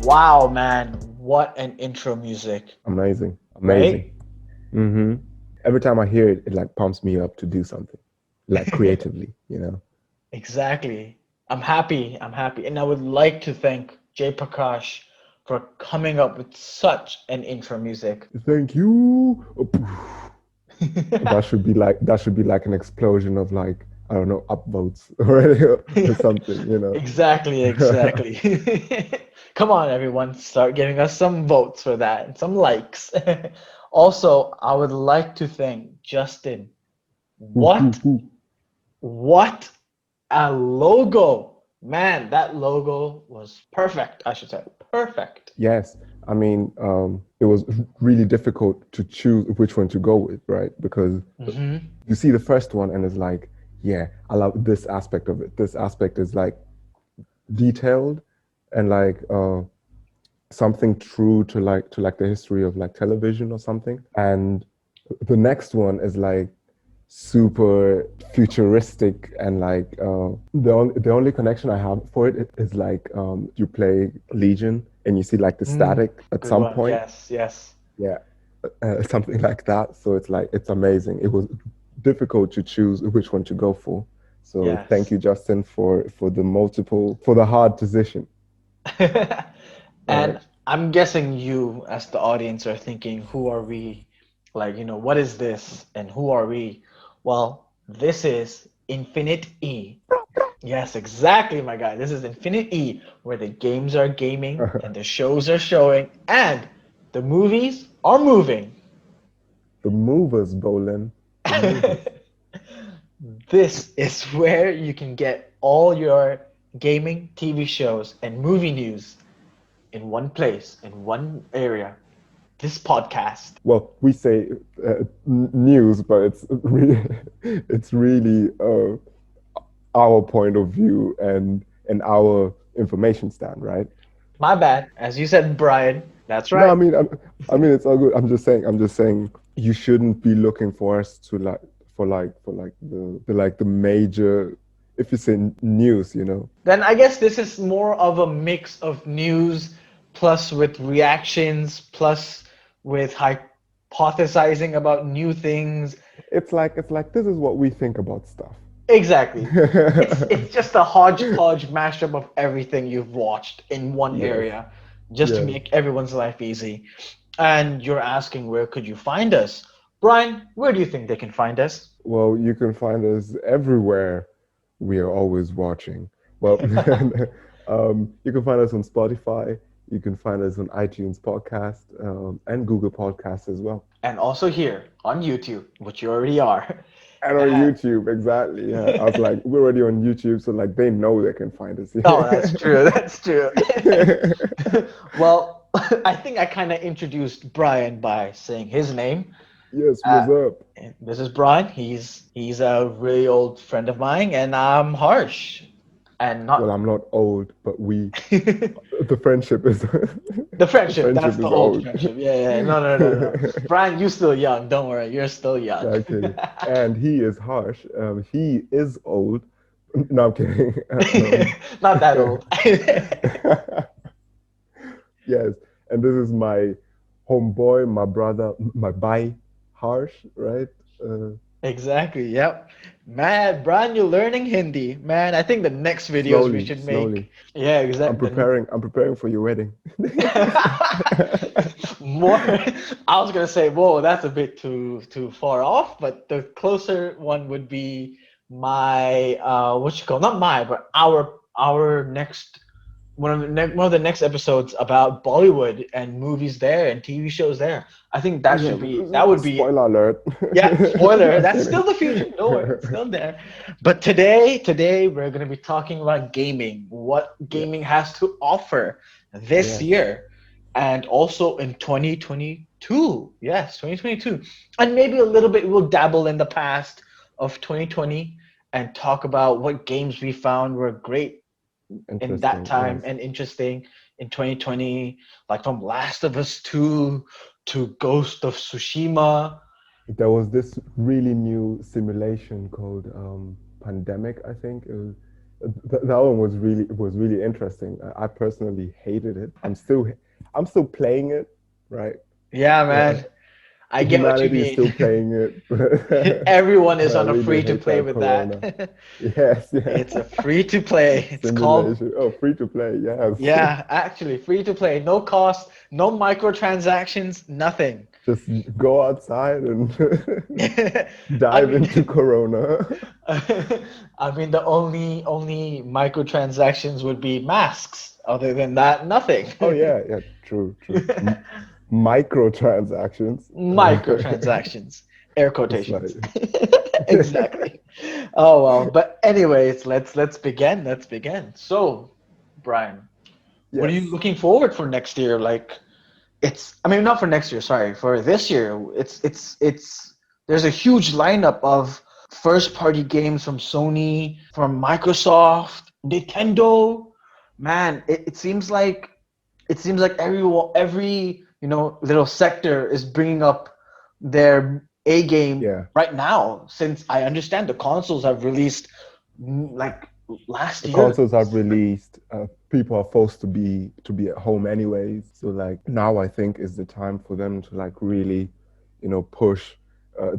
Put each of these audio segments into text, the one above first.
Wow, man, what an intro music, Amazing, amazing. right? hmm Every time I hear it, it like pumps me up to do something, like creatively. Exactly. I'm happy. I'm happy. And I would like to thank JPrakash for coming up with such an intro music. Thank you. Oh, poof. That should be like an explosion of like I don't know upvotes or something. Exactly, exactly. Come on, everyone, start giving us some votes for that and some likes. Also, I would like to thank Justin. Ooh, ooh, What ooh. What a logo! Man, that logo was perfect, I should say. Perfect. Yes, I mean, it was really difficult to choose which one to go with, right? Because Hmm. you see the first one and it's like, yeah, I love this aspect of it. This aspect is like detailed and like something true to like the history of like television or something. And the next one is like super futuristic and like the only connection I have for it is like you play Legion and you see like the Mm, static at good some one. point. Yes, yes. Yeah, something like that. So it's like it's amazing. It was difficult to choose which one to go for. So thank Yes. you, Justin, for the hard decision. All right. And I'm guessing you, as the audience, are thinking, who are we? Like, what is this? And who are we? Well, this is Infinite E. Yes, exactly, my guy. This is Infinite E, where the games are gaming and the shows are showing and the movies are moving. The movers, Bolin. The movers. This is where you can get all your gaming, TV shows, and movie news in one place, in one area. This podcast. Well, we say news, but it's really our point of view and our information stand, right? My bad. As you said, Brian. That's No, I right. mean, I mean, it's all good. I'm just saying, you shouldn't be looking for us to like for like the major, if you say news. Then I guess this is more of a mix of news plus with reactions plus with hypothesizing about new things. It's like this is what we think about stuff. Exactly. It's just a hodgepodge mashup of everything you've watched in one Yes, area just to yes. make everyone's life easy. And you're asking where could you find us? Brian, where do you think they can find us? Well, you can find us everywhere. We are always watching. Well, you can find us on Spotify. You can find us on iTunes podcast and Google Podcasts as well. And also here on YouTube, which you already are. And on And YouTube, exactly. Yeah, I was like, we're already on YouTube, so like they know they can find us. oh, that's true. That's true. Well, I think I kind of introduced Brian by saying his name. Yes, Uh, what's up? and this is Brian. He's a really old friend of mine, and I'm Harsh, and Well, not I'm not old, but the the friendship is, the friendship. That's friendship the is old old. friendship. Yeah, yeah. No, no, no, no. Brian, you're still young. Don't worry, you're still young. No, kidding. And he is harsh. He is old. No, I'm kidding. Not that old. Yes, and this is my homeboy, my brother, my bhai, Harsh, right? Uh, Exactly. Yep. Man, Brian, you're learning Hindi. Man, I think the next videos we slowly, should slowly. make. Yeah, I'm exactly. preparing. I'm preparing for your wedding. More, I was gonna say, whoa, that's a bit too far off, but the closer one would be my what you call not my, but our next one of the next episodes about Bollywood and movies there and TV shows there. I think Oh that yeah, should be that would be spoiler alert. yeah, spoiler. I'm That's kidding. still the future. Don't worry, it's still there. But today we're gonna be talking about gaming, what Yeah. gaming has to offer this Yes. year, and also in 2022. Yes, 2022, and maybe a little bit we'll dabble in the past of 2020 and talk about what games we found were great in that Interesting. time Yes. and interesting in 2020, like from Last of Us 2 to Ghost of Tsushima. There was this really new simulation called Pandemic, I think. that one was really interesting. I personally hated it. I'm still playing it, right? Yeah, Uh, man. I get what you Humanity is mean. still playing it, Everyone but is I on a really free to hate play that with Corona. that. Yes, yeah. It's a free to play. It's called, Simulation. Oh, free to play. Yes. yeah, actually, free to play. No cost, no microtransactions, nothing. Just go outside and I dive into mean, Corona. I mean, the only microtransactions would be masks. Other than that, nothing. Oh yeah, yeah, true, true. Microtransactions. Microtransactions, air It's quotations. like Exactly. Oh well, but anyways, let's begin. Let's begin. So, Brian, what are you yes. looking forward for next year? Like, I mean, not for next year, sorry, for this year. There's a huge lineup of first party games from Sony, from Microsoft, Nintendo. Man, it seems like every little sector is bringing up their A game Yeah. right now. Since I understand the consoles have released like last The year. consoles have released. People are forced to be at home anyways. So like now, I think is the time for them to like really, push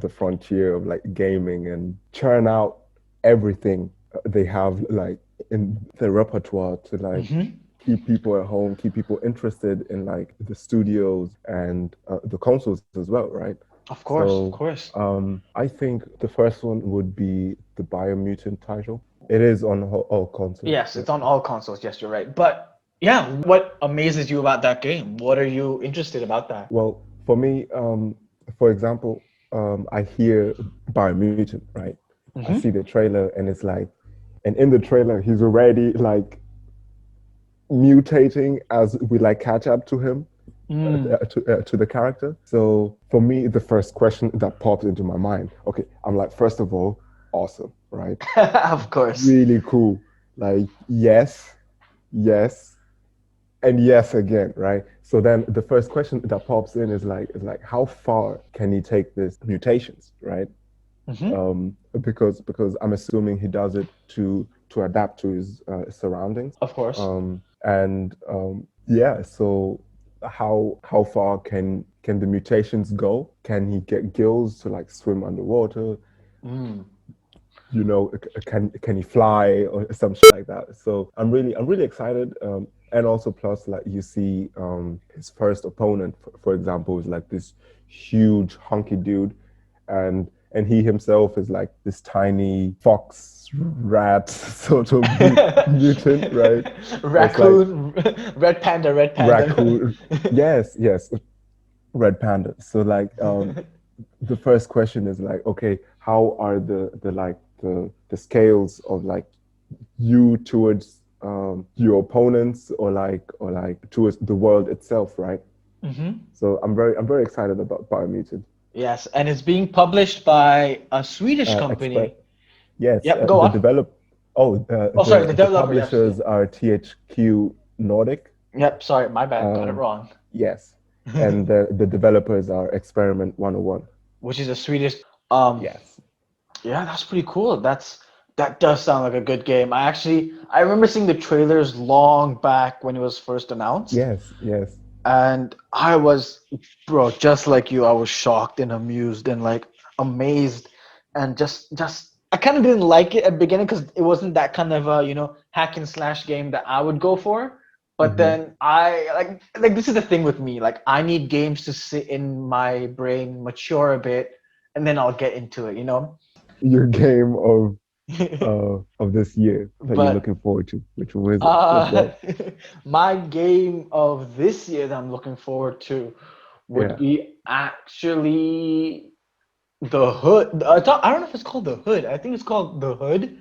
the frontier of like gaming and churn out everything they have like in their repertoire to like Hmm. keep people at home, keep people interested in like the studios and the consoles as well, right? Of course, So of course. I think the first one would be the Biomutant title. It is on all consoles. Yes, Yeah. it's on all consoles. Yes, you're right. But yeah, what amazes you about that game? What are you interested about that? Well, for me, for example, I hear Biomutant, right? I see Hmm. the trailer and it's like, and in the trailer, he's already like mutating as we like catch up to him, Mm. to the character. So for me, the first question that popped into my mind, okay, I'm like, first of all, awesome, right? Of course. Really cool. Like, yes, yes, and yes again, right? So then the first question that pops in is like how far can he take this mutations, right? Hmm. Because I'm assuming he does it to adapt to his surroundings. Of course. And yeah, so how far can the mutations go? Can he get gills to like swim underwater? Mm. Can he fly or some shit like that? So I'm really excited. And also plus like you see his first opponent, for example, is like this huge hunky dude, and he himself is like this tiny fox rat sort of mutant, right? It's like Raccoon, red panda, red panda. raccoon. Yes, yes, red panda. So like the first question is like, okay, how are the scales of like you towards your opponents or like towards the world itself, right? Hmm. So I'm very excited about Biomutant. Yes, and it's being published by a Swedish Expect company. yes, Yep, go the on. develop oh Oh, sorry, the the developer. Yes. Yeah. publishers are THQ Nordic. Yep, sorry, my bad. Got it Um, wrong. yes, and the developers are Experiment 101. Which is a Swedish. Um, Yes, yeah, that's pretty cool. That does sound like a good game. I remember seeing the trailers long back when it was first announced, yes, yes. and I was, bro, just like you, I was shocked and amused and like amazed, and just I kind of didn't like it at the beginning because it wasn't that kind of a hack and slash game that I would go for. But Hmm. then I like this is the thing with me. Like I need games to sit in my brain, mature a bit, and then I'll get into it. Your game of this year that you're But looking forward to, which one is it? What's that? my game of this year that I'm looking forward to would Yeah. be actually the Hood. I don't know if it's called the Hood. I think it's called the Hood.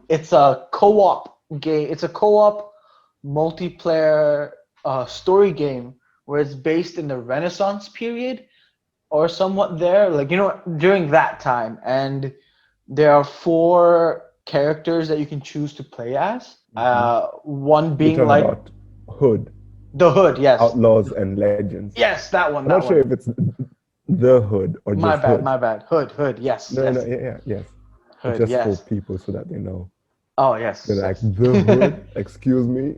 It's a co-op game. It's a co-op multiplayer story game where it's based in the Renaissance period or somewhat there, like during that time. And there are four characters that you can choose to play as. Hmm. One You're being talking like about Hood, the Hood. Yes, Outlaws and Legends. yes, that one, I'm that not sure one. if it's the Hood or My just bad, Hood. my bad. Hood, Hood. Yes, No, no, yes, yeah, yeah, yes. Hood. Just for Yes. people so that they know. Oh They're yes, like yes. the hood, excuse me.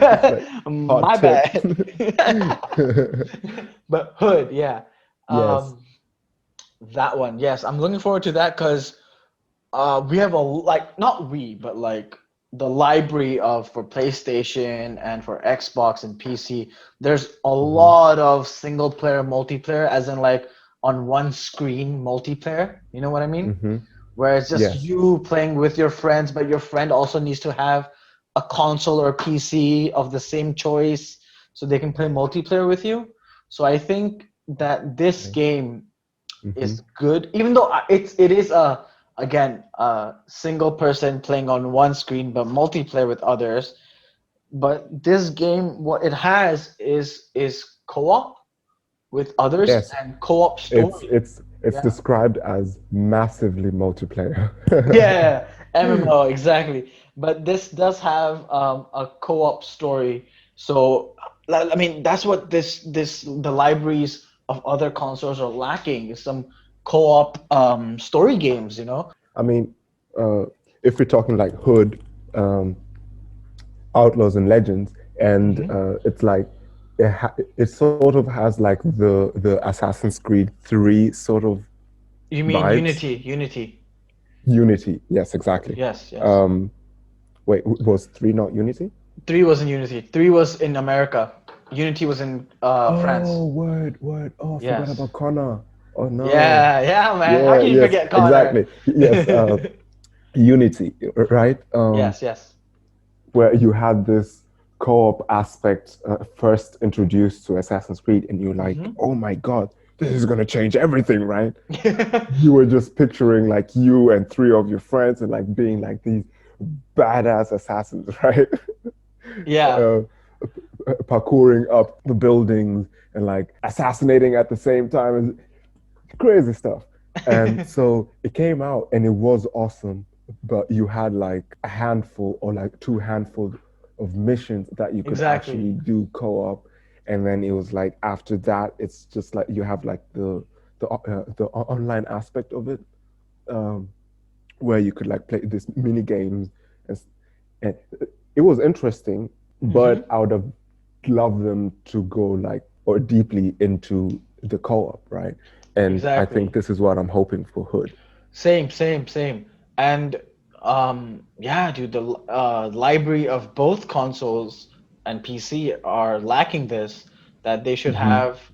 It's like hot My tip. bad. But Hood, yeah. Yes. Um, that one, yes. I'm looking forward to that because we have a like not we, but like the library of for PlayStation and for Xbox and PC. There's a Hmm. lot of single player multiplayer, as in like on one screen multiplayer. You know what I mean? Hmm. Where it's just Yes. you playing with your friends, but your friend also needs to have a console or PC of the same choice so they can play multiplayer with you. So I think that this Okay. game Hmm. is good, even though it is a again a single person playing on one screen but multiplayer with others. But this game, what it has is co-op with others Yes. and co-op It's story. it's it's Yeah. described as massively multiplayer. Yeah, MMO, exactly. But this does have a co-op story. So, I mean, that's what the libraries of other consoles are lacking is some co-op story games, you know? I mean, uh, if we're talking like Hood, um, Outlaws and Legends, and Hmm. it's like it sort of has like the Assassin's Creed 3 sort of You mean vibes. Unity? Unity. Unity, yes, exactly. Yes, yes. Um, Wait, was 3 not Unity? Three was in Unity. Three was in America. Unity was in France. Oh, word. Oh, I forgot Yes. about Connor. Oh no. Yeah, yeah, man. How Yeah, can you yes, forget Connor? exactly. Yes, Unity, right? Yes, yes. Where you had this co-op aspect first introduced to Assassin's Creed, and you're like, Hmm. oh my God, this is gonna change everything, right? You were just picturing like you and 3 of your friends and like being like these badass assassins, right? Yeah. uh, Parkouring up the buildings and like assassinating at the same time and crazy stuff. And so it came out and it was awesome, but you had like a handful or like 2 handfuls of missions that you could Exactly. actually do co-op. And then it was like after that, it's just like you have like the online aspect of it, um, where you could like play this mini games and, and it was interesting, but Hmm. I would have loved them to go like or deeply into the co-op, right? And I think Exactly. this is what I'm hoping for Hood. Same. And yeah, dude, the library of both consoles and PC are lacking this, that they should Hmm. have,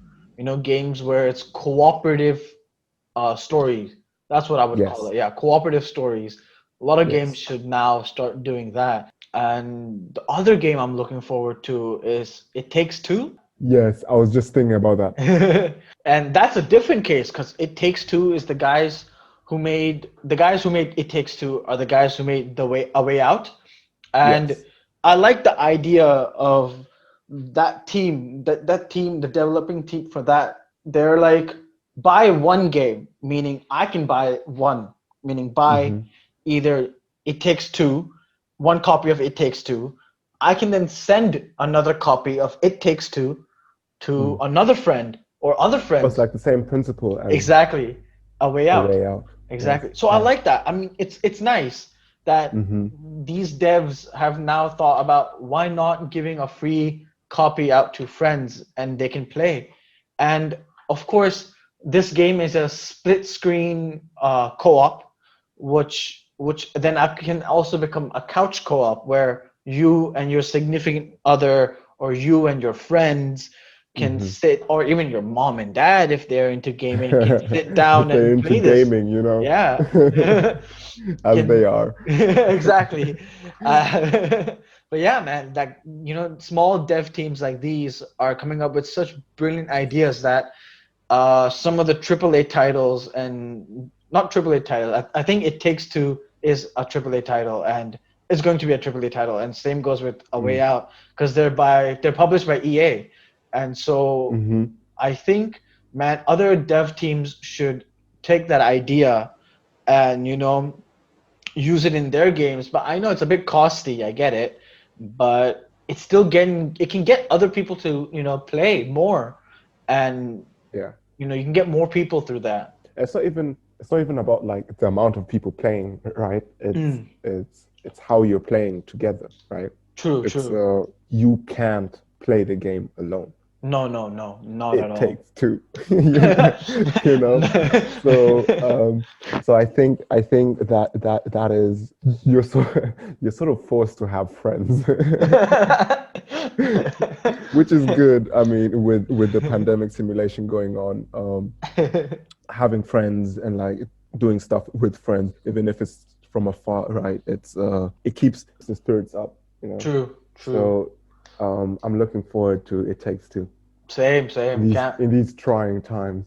games where it's cooperative stories. That's what I would call Yes, it. Yeah, cooperative stories. A lot of games yes, should now start doing that. And the other game I'm looking forward to is It Takes Two. yes. I was just thinking about that. And that's a different case because It Takes Two is the guys who made It Takes Two are the guys who made A Way Out. And Yes. I like the idea of that team, the developing team for that. They're like, buy one game, meaning I can buy one, meaning buy Hmm. either It Takes Two, one copy of It Takes Two. I can then send another copy of It Takes Two to Mm. another friend or other But it's friends. like the same principle as Exactly. A Way A Out. Way Out. Yes, Exactly. So I yes. like that. I mean, it's nice that Hmm. these devs have now thought about why not giving a free copy out to friends and they can play. And of course, this game is a split screen co-op, which then can also become a couch co-op where you and your significant other or you and your friends can Hmm. sit, or even your mom and dad if they're into gaming can sit down If they're and into play this. gaming, Yeah. as they Can are. exactly. But yeah, man, like small dev teams like these are coming up with such brilliant ideas that some of the AAA titles, and not AAA title, I think It Takes Two is a AAA title and it's going to be a AAA title, and same goes with A Way Mm. Out because they're published by EA, and so Hmm. I think, man, other dev teams should take that idea and use it in their games. But I know it's a bit costly, I get it, but it can get other people to play more, and Yeah. you can get more people through that. It's not even about like the amount of people playing, right? Mm. It's it's how you're playing together, right? True, It's true. you can't play the game alone. No, no, no, not at It all. takes two. You know. So so I think that is you're sort of forced to have friends. Which is good. I mean, with the pandemic simulation going on, having friends and like doing stuff with friends, even if it's from afar, right? It keeps the spirits up, you know. True, true. So I'm looking forward to It Takes Two Same, in same. these Can't. in these trying times.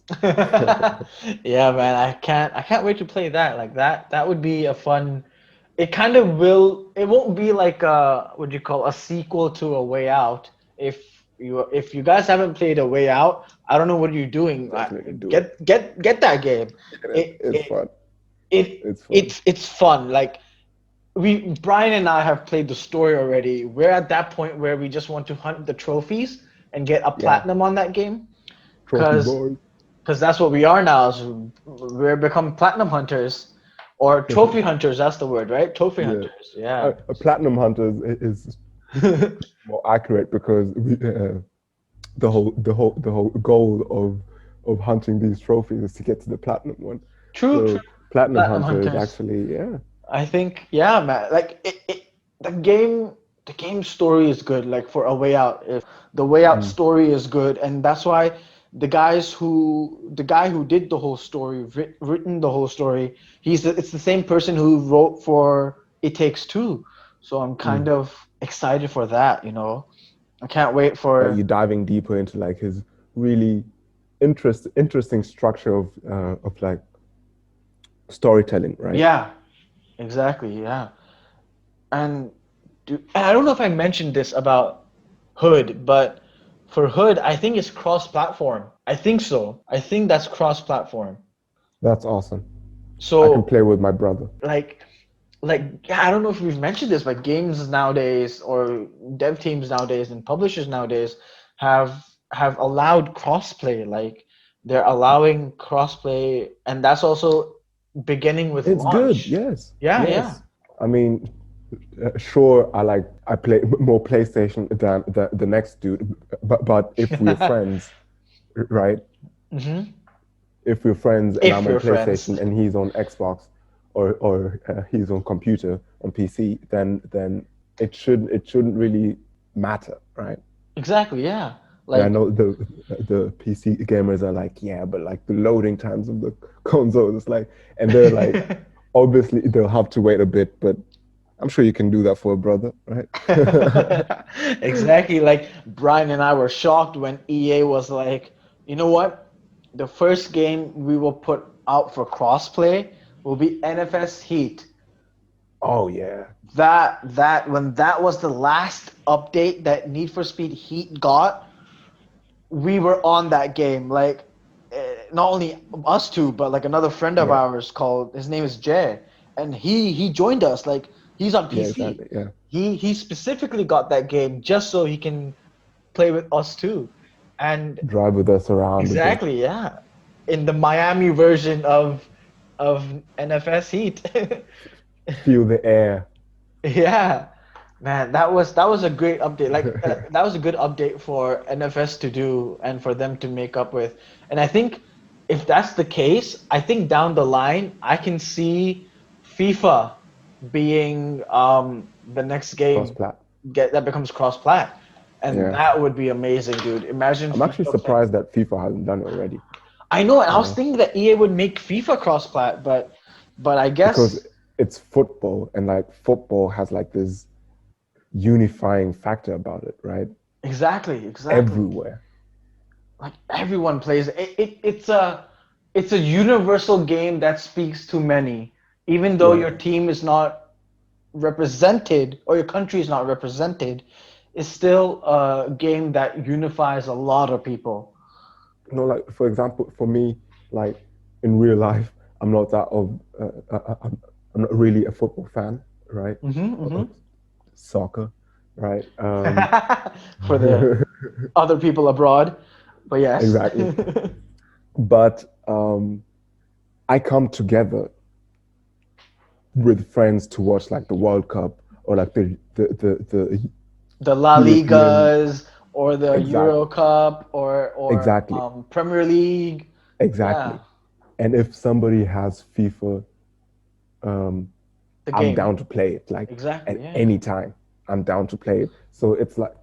Yeah, man, I can't wait to play that. Like that would be a fun. It kind of will. It won't be like what do you call a sequel to A Way Out. If you guys haven't played A Way Out, I don't know what you're doing. Definitely do it. Get that game. Get it. It It's it fun. it It's fun. it's fun. Like we Brian and I have played the story already. We're at that point where we just want to hunt the trophies and get a Yeah. platinum on that game. Trophy Cause boys. because that's what we are now. Is we're become platinum hunters or trophy hunters. That's the word, right? Trophy Yeah. hunters. Yeah. A platinum hunter is more accurate because the whole goal of hunting these trophies is to get to the platinum one. True, true. So platinum Platinum hunter is hunters. actually, yeah. I think, yeah, man. Like the game story is good. Like for A Way Out, if the Way Out Mm. story is good, and that's why the guy who did the whole story, written the whole story, it's the same person who wrote for It Takes Two. So I'm kind Mm. of excited for that. I can't wait Like for. you diving deeper into like his really interesting structure of like storytelling, right? Yeah, exactly. Yeah, and and I don't know if I mentioned this about Hood, but for Hood, I think it's cross-platform. I think so. I think that's cross-platform. That's awesome. I can So play with my brother. like like yeah, I don't know if we've mentioned this, but games nowadays or dev teams nowadays and publishers nowadays have allowed crossplay. Like they're allowing crossplay, and that's also beginning with It's good. launch. Yes. Yeah, yeah. Yes. I mean, sure, I play more PlayStation than the next dude, but if we're friends, right? Hmm. If we're friends and If I'm on we're friends. PlayStation and he's on Xbox or he's on computer on PC, then it shouldn't really matter, right? Exactly, yeah. And I Like know the PC gamers are like, yeah, but like the loading times of the consoles, it's like, and they're like, obviously they'll have to wait a bit, but I'm sure you can do that for a brother, right? exactly, like Brian and I were shocked when EA was like, you know what? The first game we will put out for crossplay will be NFS Heat. Oh yeah, That when that was the last update that Need for Speed Heat got, we were on that game. Like not only us two, but like another friend of yeah, ours called his name is Jay, and he joined us. Like he's on yeah, PC. exactly, yeah. He specifically got that game just so he can play with us too. And Drive with us around a bit, exactly, yeah. In the Miami version of NFS Heat. feel the air. Yeah. Man, that was a great update. Like that was a good update for NFS to do and for them to make up with. And I think if that's the case, I think down the line I can see FIFA being the next Cross game plat. that becomes cross-plat. And Yeah, that would be amazing, dude. Imagine I'm actually FIFA playing. surprised that FIFA hasn't done it already. I know, and I You was know, thinking that EA would make FIFA cross-plat, but I because guess it's football, and like football has like this unifying factor about it, right? exactly, exactly. Everywhere. Like everyone plays it's a universal game that speaks to many, even though Yeah. your team is not represented or your country is not represented. It's still a game that unifies a lot of people. Like for example, for me, like in real life, I'm not that of, I'm not really a football fan, right? Hmm, hmm. Of soccer, right? For the other people abroad, but yes. Exactly. But I come together with friends to watch like the World Cup or like the The La European. Ligas or the Euro Exactly, Cup or exactly, Premier League. Yeah, exactly. And if somebody has FIFA, um, the I'm game. down to play it. Like Exactly. at Yeah. any time, I'm down to play it. So it's like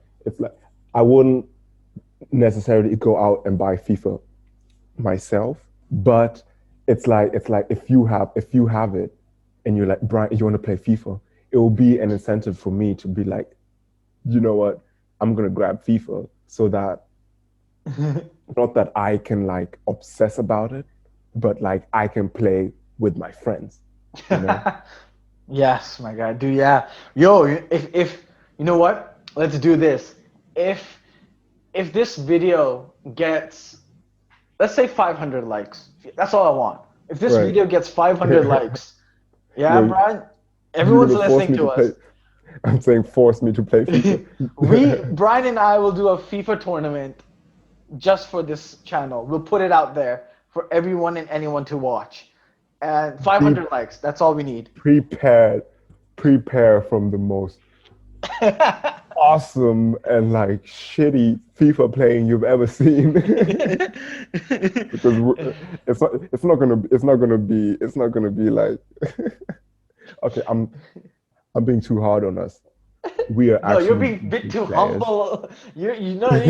I wouldn't necessarily go out and buy FIFA myself, but it's like if you have it and you're like, Brian, you want to play FIFA, it will be an incentive for me to be like, you know what, I'm gonna grab FIFA so that not that I can like obsess about it, but like I can play with my friends, you know? Yes, my God, dude. Yeah, yo. If you know what, let's do this. If if this video gets, let's say 500 likes, that's all I want. If this Right. video gets 500 likes, yeah, Yo, Brian, you're everyone's gonna force listening me to to play. us. I'm saying force me to play We, FIFA. Brian and I will do a FIFA tournament just for this channel. We'll put it out there for everyone and anyone to watch. And Be 500 likes, that's all we need. prepared. Prepare from the most awesome and like shitty FIFA playing you've ever seen. Because it's not gonna be like okay, I'm being too hard on us. We are No, you're actually being a bit good too players. humble. You're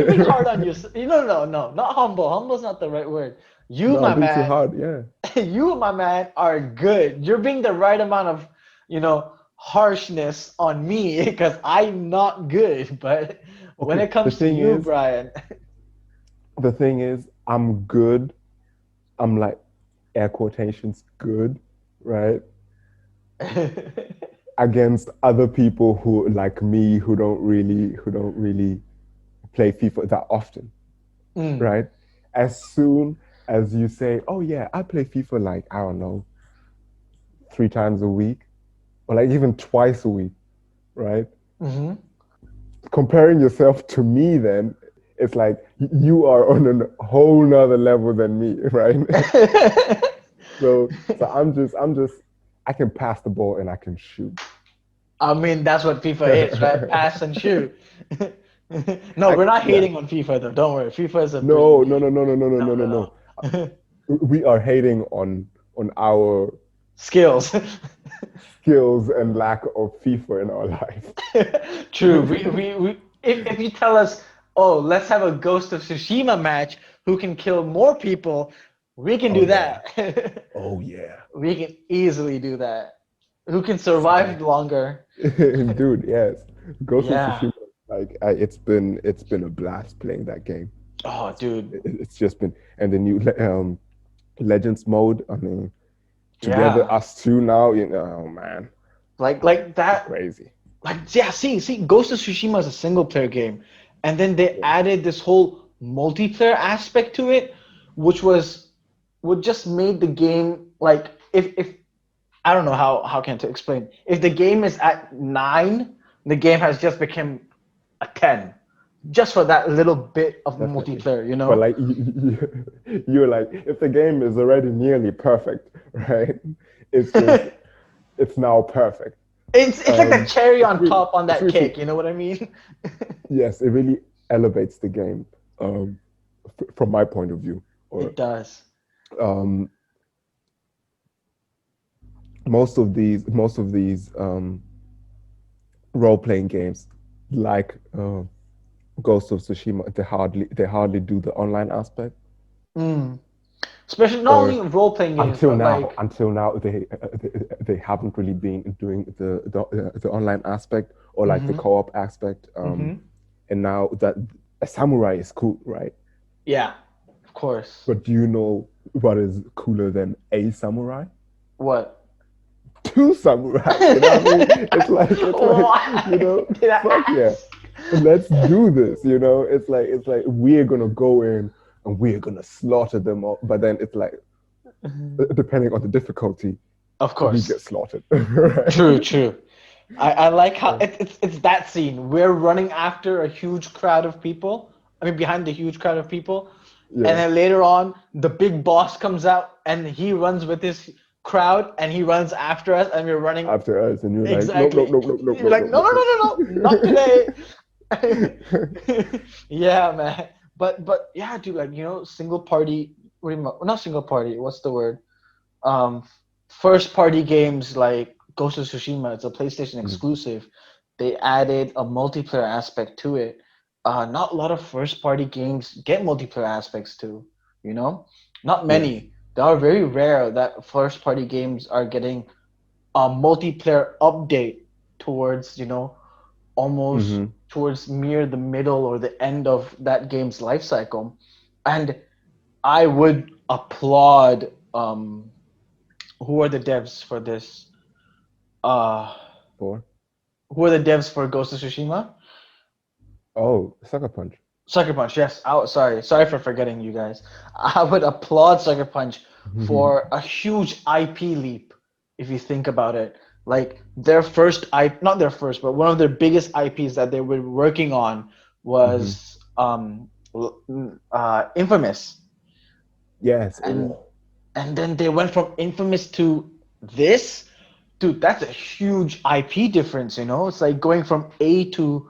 being hard on yourself. No, not humble. Humble's not the right word. You, No, I'm my being too man, hard. Yeah. you, my man, are good. You're being the right amount of, harshness on me because I'm not good. But when Okay. it comes to you, Brian, The thing is, I'm good. I'm like air quotations good, right? Against other people who like me who don't really play FIFA that often, mm, right? As soon as you say, "Oh yeah, I play FIFA like I don't know, 3 times a week or like even twice a week," right? hmm Comparing yourself to me, then it's like you are on a whole nother level than me, right? So I'm just I can pass the ball and I can shoot. I mean, that's what FIFA is, right? Pass and shoot. No, we're not Yeah. hating on FIFA though. Don't worry. FIFA is a brilliant No, no, no, game. no, no, no, no, No, no, no, no, no. no. We are hating on our Skills. skills and lack of FIFA in our life. True. If you tell us, oh, let's have a Ghost of Tsushima match, who can kill more people, we can Oh do yeah. that. Oh yeah. We can easily do that. Who can Same. survive longer? Dude, yes. Ghost of Yeah. Tsushima, like it's been a blast playing that game. Oh, dude. It's just been and the new Legends mode. I mean, together Yeah. us two now, oh man, Like it's that. crazy. Like, yeah, see, Ghost of Tsushima is a single player game, and then they Yeah, added this whole multiplayer aspect to it, which was what just made the game like if I don't know how can to explain. If the game is at 9, the game has just become a 10, just for that little bit of definitely. multiplayer, you But know? like you're like, if the game is already nearly perfect, right? It's just it's now perfect. It's like the cherry It's on really top on it's that really cake, you know what I mean? yes, it really elevates the game. Um, from my point of view, or It does. um, most of these role playing games, like Ghost of Tsushima, they hardly do the online aspect. Mm. Especially not only Or role playing games, until but now, like until now they haven't really been doing the online aspect or like the hmm co-op aspect. hmm And now that a samurai is cool, right? Yeah, of course. But do you know what is cooler than a samurai? What? Two samurais. You know what I mean? It's like Why did I fuck yeah, ask? let's do this. It's like we're gonna go in and we're gonna slaughter them all. But then it's like depending on the difficulty, Of we course. get slaughtered, right? True, true. I like how So, it's that scene. We're running after a huge crowd of people. I mean, behind the huge crowd of people, and yeah, then later on, the big boss comes out and he runs with his crowd and he runs after us and we're running. after us, and you're like, nope, nope, Exactly. nope, nope, nope, You're nope, like, nope, no, no, nope, no, no, no, not today. nope. Yeah, man. But yeah, dude, like, single party, what do you mean? Not single party, what's the word? Um, First party games like Ghost of Tsushima, it's a PlayStation Mm, exclusive. They added a multiplayer aspect to it. Not a lot of first party games get multiplayer aspects too, you know? Not yes. many. They are very rare that first party games are getting a multiplayer update towards, almost Mm-hmm. towards near the middle or the end of that game's life cycle. And I would applaud who are the devs for this? Uh Four. who are the devs for Ghost of Tsushima? Oh, Sucker Punch. Sucker Punch, yes. Sorry for forgetting you guys. I would applaud Sucker Punch for a huge IP leap if you think about it. Like their first not their first, but one of their biggest IPs that they were working on Mm-hmm. was Infamous. Yes. And Oh, then they went from Infamous to this. Dude, that's a huge IP difference, It's like going from A to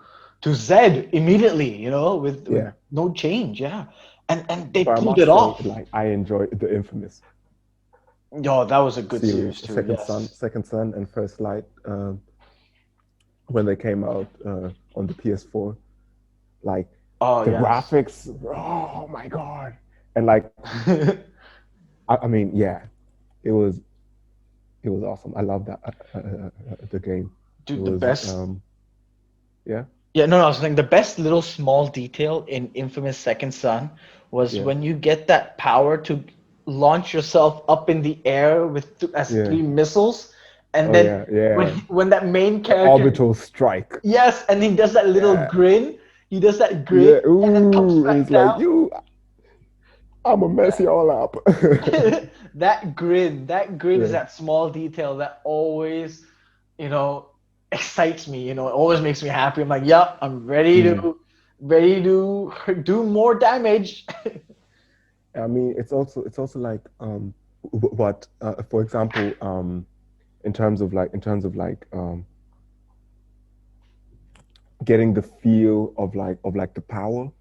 Z immediately, with yeah. no change, yeah. And they But I pulled it must say, off. like, I enjoy the Infamous Yo, that was a good series, series too, yes. Second Son, and First Light. When they came out on the PS4, like Oh, the yes. graphics. Oh my god! And like, I mean, yeah, it was it was awesome. I love that the game. It Dude, the was best. yeah, Yeah, no, I was saying the best little small detail in Infamous Second Son was yeah, when you get that power to launch yourself up in the air with as yeah. three missiles, and Oh then yeah, when yeah. when that main The character, orbital strike. yes, and he does that little Yeah, grin, he does that yeah. grin, and then comes Ooh, back it's like down. you. I'm gonna mess y'all up. That grin is Yeah. that small detail that always, you know, excites me. It always makes me happy. I'm like, yep, I'm Mm. ready to do more damage. I mean, it's also like what for example in terms of like getting the feel of like the power.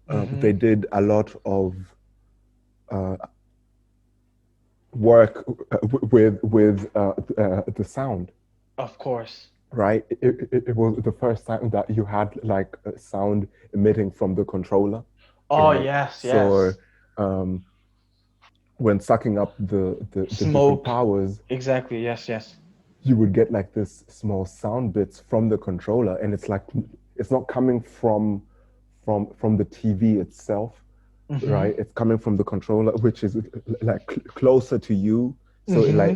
They Hmm. did a lot of uh, work with the sound, Of course. right? It was the first time that you had like a sound emitting from the controller, Oh right? yes, So yes. um, when sucking up the different Smoke. powers, Exactly. Yes, yes. you would get like this small sound bits from the controller, and it's like it's not coming from the TV itself, right? Hmm. It's coming from the controller, which is like closer to you. So it like Hmm.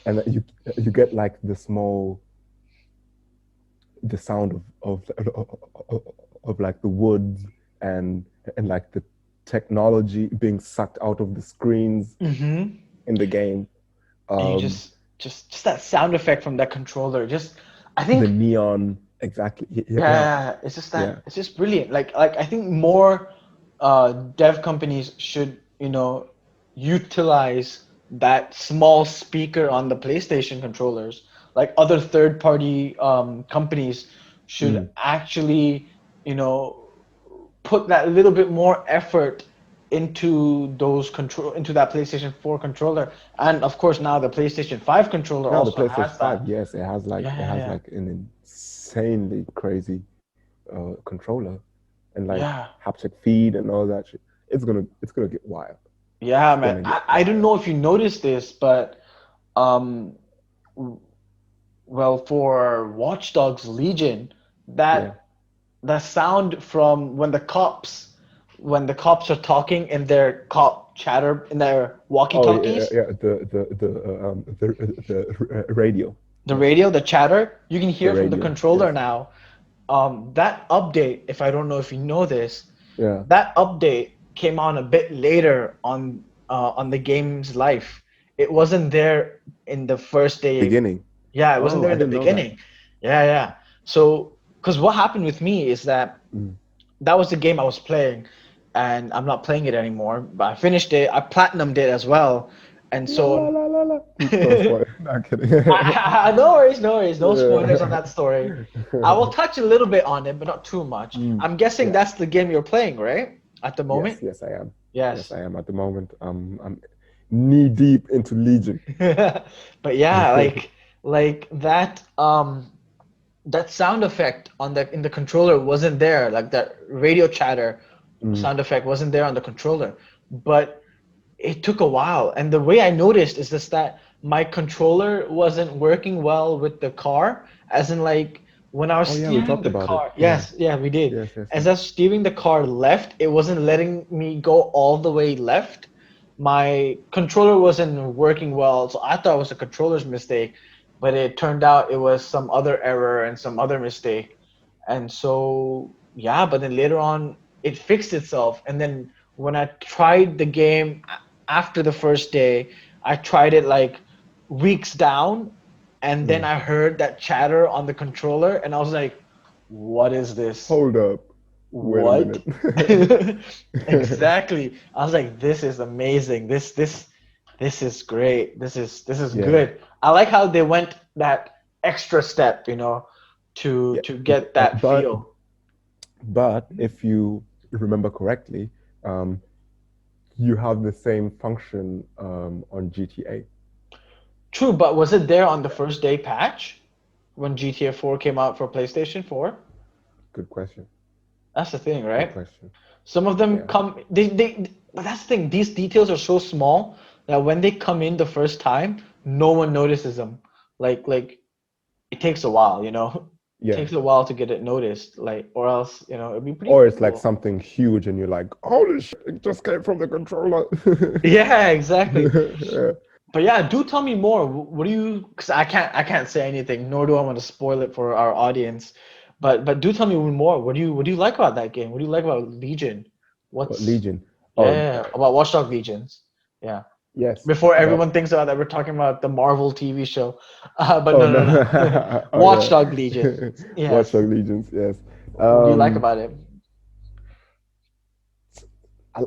and you get like the sound of like the woods and like the technology being sucked out of the screens Hmm. in the game. And you Um, just that sound effect from that controller. Just, I the think. neon, exactly. Yeah, yeah, Yeah, it's just yeah. that it's just brilliant. Like I think more dev companies should, utilize that small speaker on the PlayStation controllers. Like other third-party companies should Mm. actually, you know, put that little bit more effort into that PlayStation 4 controller. And of course now the PlayStation 5 controller Now the also PlayStation has 5, that. yes, Yeah, it yeah, has yeah. like an insanely crazy controller and like Yeah. haptic feed and all that shit. It's gonna get wild. Yeah, It's man. gonna get I don't wild. know if you noticed this, but um, w- well, for Watch Dogs Legion, Yeah. the sound from when the cops are talking in their cop chatter in their Oh yeah, walkie-talkies, yeah. The radio. the Yes, radio, the chatter, you can the hear from the radio. controller Yes. now. That update, if I don't know if you know this, Yeah. that update came on a bit later on the game's life. It wasn't there in the first day. Beginning. Yeah, it wasn't Oh, there I in the didn't know that. beginning. Yeah, yeah. So, because what happened with me is that Mm. that was the game I was playing, and I'm not playing it anymore. But I finished it. I platinumed it as well, And La la so la la la. Don't spoil. Not kidding. no worries, no worries, no spoilers on Yeah. that story. I will touch a little bit on it, but not too much. Mm, I'm guessing yeah. that's the game you're playing, right? At the Yes, moment? yes, I am. Yes, Yes. I am at the moment. I'm knee deep into Legion. But yeah, like that sound effect on the in the controller wasn't there. Like that radio chatter Mm, sound effect wasn't there on the controller. But it took a while. And the way I noticed is just that my controller wasn't working well with the car, as in like when I was oh yeah, we steering talked the about it. car. Yeah. Yes, yeah, we did. Yes, yes, As yes. I was steering the car left, it wasn't letting me go all the way left. My controller wasn't working well, so I thought it was a controller's mistake, but it turned out it was some other error and some other mistake. And so, yeah, but then later on, it fixed itself. And then when I tried the game after the first day, I tried it like weeks down, and then Mm. I heard that chatter on the controller, and I was like, what is this? Hold up. Wait a What? minute. Exactly. I was like, this is amazing. This is great. This is Yeah. good. I like how they went that extra step, to Yeah. to get that But feel. if you remember correctly, um, you have the same function on GTA. True, but was it there on the first day patch when GTA 4 came out for PlayStation 4? Good question. That's the thing, Good right? question. Some of them Yeah. come but that's the thing, these details are so small that when they come in the first time, no one notices them. Like it takes a while, It Yeah. takes a while to get it noticed, like or else, it'd be pretty Or it's like cool. something huge and you're like, holy shit, it just came from the controller. Yeah, exactly. Yeah. But yeah, do tell me more. What do you? Because I can't say anything, nor do I want to spoil it for our audience. But do tell me more. What do you like about that game? What do you like about Legion? But What's Legion. Yeah, Oh, yeah, yeah, about Watchdog Legions. Yeah. yes. Before That. everyone thinks about that we're talking about the Marvel TV show. But Oh no, no. no, no. Oh Watchdog yeah. Legion. Yes. Watchdog Legions. Yes. What do you like Um, about it? I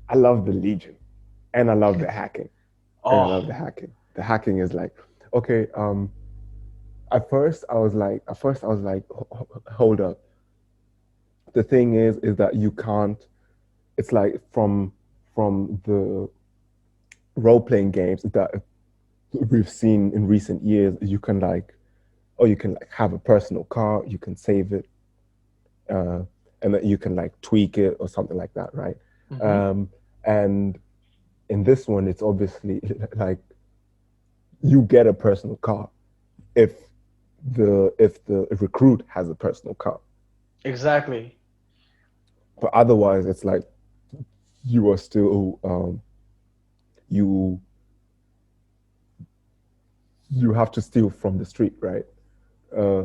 I love the Legion, and I love the hacking, and I love the Oh, hacking. The hacking is like, okay. At first I was like, hold up. The thing is that you can't. It's like from the role playing games that we've seen in recent years. You can like, oh, you can like have a personal car. You can save it, uh, and then you can like tweak it or something like that, right? mm-hmm. Um, and in this one, it's obviously like you get a personal car if the recruit has a personal car. Exactly. But otherwise, it's like you are still you you have to steal from the street, right?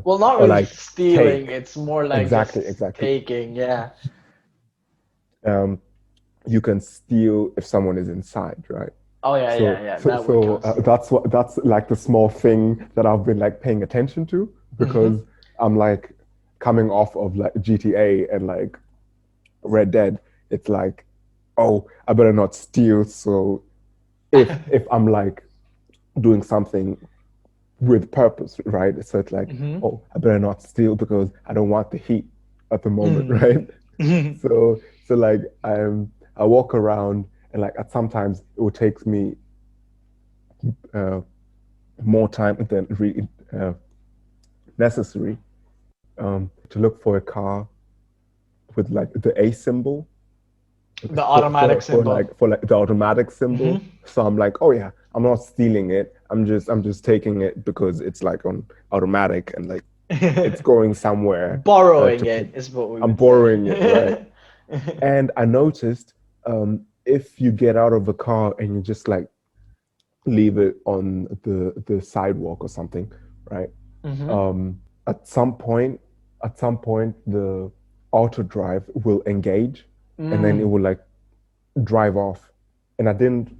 Well, not Or really like stealing. take. It's more like Exactly, just exactly. taking. Yeah. Um, you can steal if someone is inside, right? Oh yeah, yeah, So, yeah. so, That would so count still. that's like the small thing that I've been like paying attention to because Mm-hmm. I'm like coming off of like GTA and like Red Dead. It's like, oh, I better not steal. So if I'm like doing something with purpose, right? So it's like, Mm-hmm. oh, I better not steal because I don't want the heat at the moment, right? Mm-hmm. So like I walk around and like at sometimes it would take me uh, more time than really necessary to look for a car with like the A symbol The automatic symbol. for like the automatic symbol. Mm-hmm. So I'm like, oh yeah, I'm not stealing it. I'm just taking it because it's like on automatic and like it's going somewhere Borrowing to pick. it is what we I'm would say. borrowing it, right? And I noticed if you get out of a car and you just like leave it on the sidewalk or something, right? Mm-hmm. Um, at some point, the auto drive will engage, and then it Mm. will like drive off. And I didn't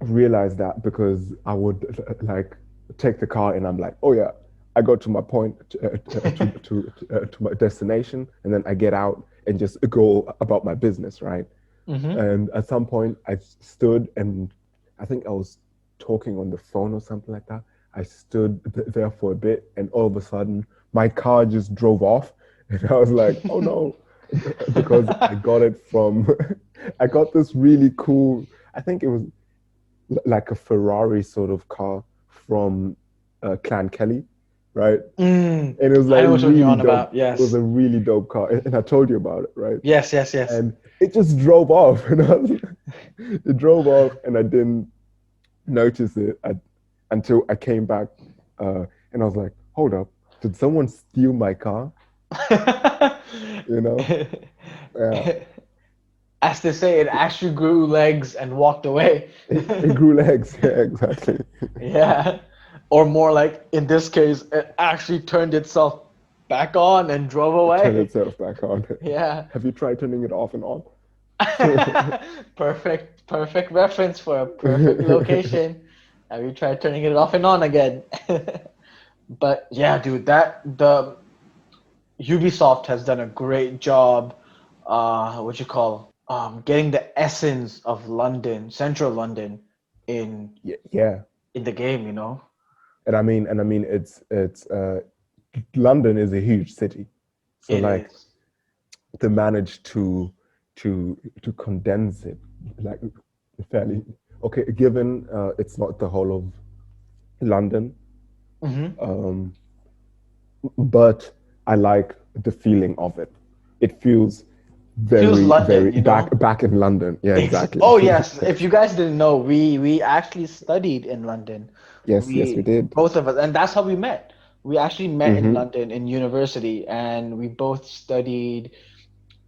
realize that because I would like take the car and I'm like, oh yeah, I go to my point to my destination, and then I get out and just go about my business, right? Mm-hmm. And at some point, I stood and I think I was talking on the phone or something like that. I stood there for a bit, and all of a sudden, my car just drove off, and I was like, "Oh no!" Because I got it from, I got this really cool. I think it was like a Ferrari sort of car from Clan Kelly, right? Mm, And it was I like know which one you're really on dope. about. It was Yes. a really dope car, and I told you about it, right? Yes, yes, yes. And it just drove off, and it drove off, and I didn't notice it until I came back, and I was like, "Hold up, did someone steal my car?" You know? Yeah, As they say, it actually grew legs and walked away. it grew legs. Yeah, exactly. Yeah. Or more like, in this case, it actually turned itself back on and drove It turned away. itself back on. Yeah. Have you tried turning it off and on? Perfect reference for a perfect location. Have you tried turning it off and on again? But yeah, dude, that the Ubisoft has done a great job, what you call, getting the essence of London, central London, in Yeah, yeah. in the game, you know? And I mean, it's London is a huge city, so It like is. they managed to condense it like fairly okay. Given it's not the whole of London, Hmm. um, but I like the feeling of it. It feels Feels very, London, very you know? back in London. Yeah, exactly. Oh yes, if Yes, you guys didn't know, we actually studied in London. yes, we We did. both of us, and that's how we met. We actually met in Mm-hmm. London in university, and we both studied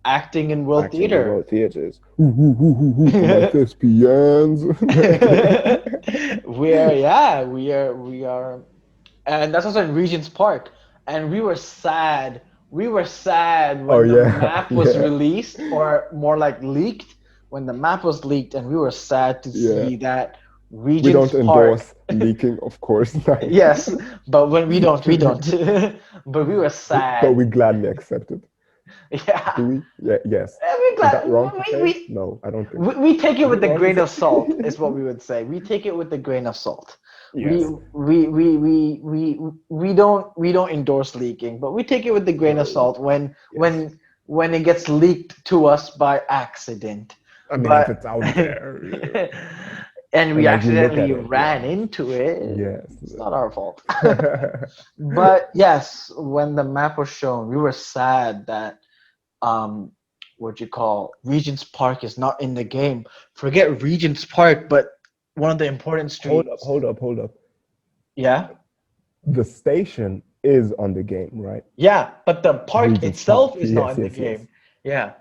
acting and world Acting in theater. world theaters. Ooh, ooh, ooh, ooh, ooh, for my thespians. We are, and that's also in Regent's Park. And we were sad. We were sad Oh when the yeah, map was yeah, released, or more like leaked. When the map was leaked, and we were sad to yeah. see that We Regent's don't Park. endorse leaking, of course, like, Yes, but when we don't. But we were but sad. we gladly accept it. Yeah. Do we? Yeah, yes. We Is that glad wrong to we, say? we No, I don't think we, so. we take it Is with it a wrong to grain say? of salt, is what we would say. We take it with a grain of salt. We Yes. we don't endorse leaking, but we take it with a grain of No. salt when Yes. it gets leaked to us by accident. I mean, if But it's out there, and and we like we look at accidentally it, yeah. ran into it. Yes. It's not our fault. But yes, when the map was shown, we were sad that um what you call Regent's Park is not in the game. Forget Regent's Park, but one of the important Hold up, streets. hold up, hold up. Yeah. The station is on the game, right? Yeah, but the park Regent's Park. itself is not Yes, in the yes, yes. game. Yeah.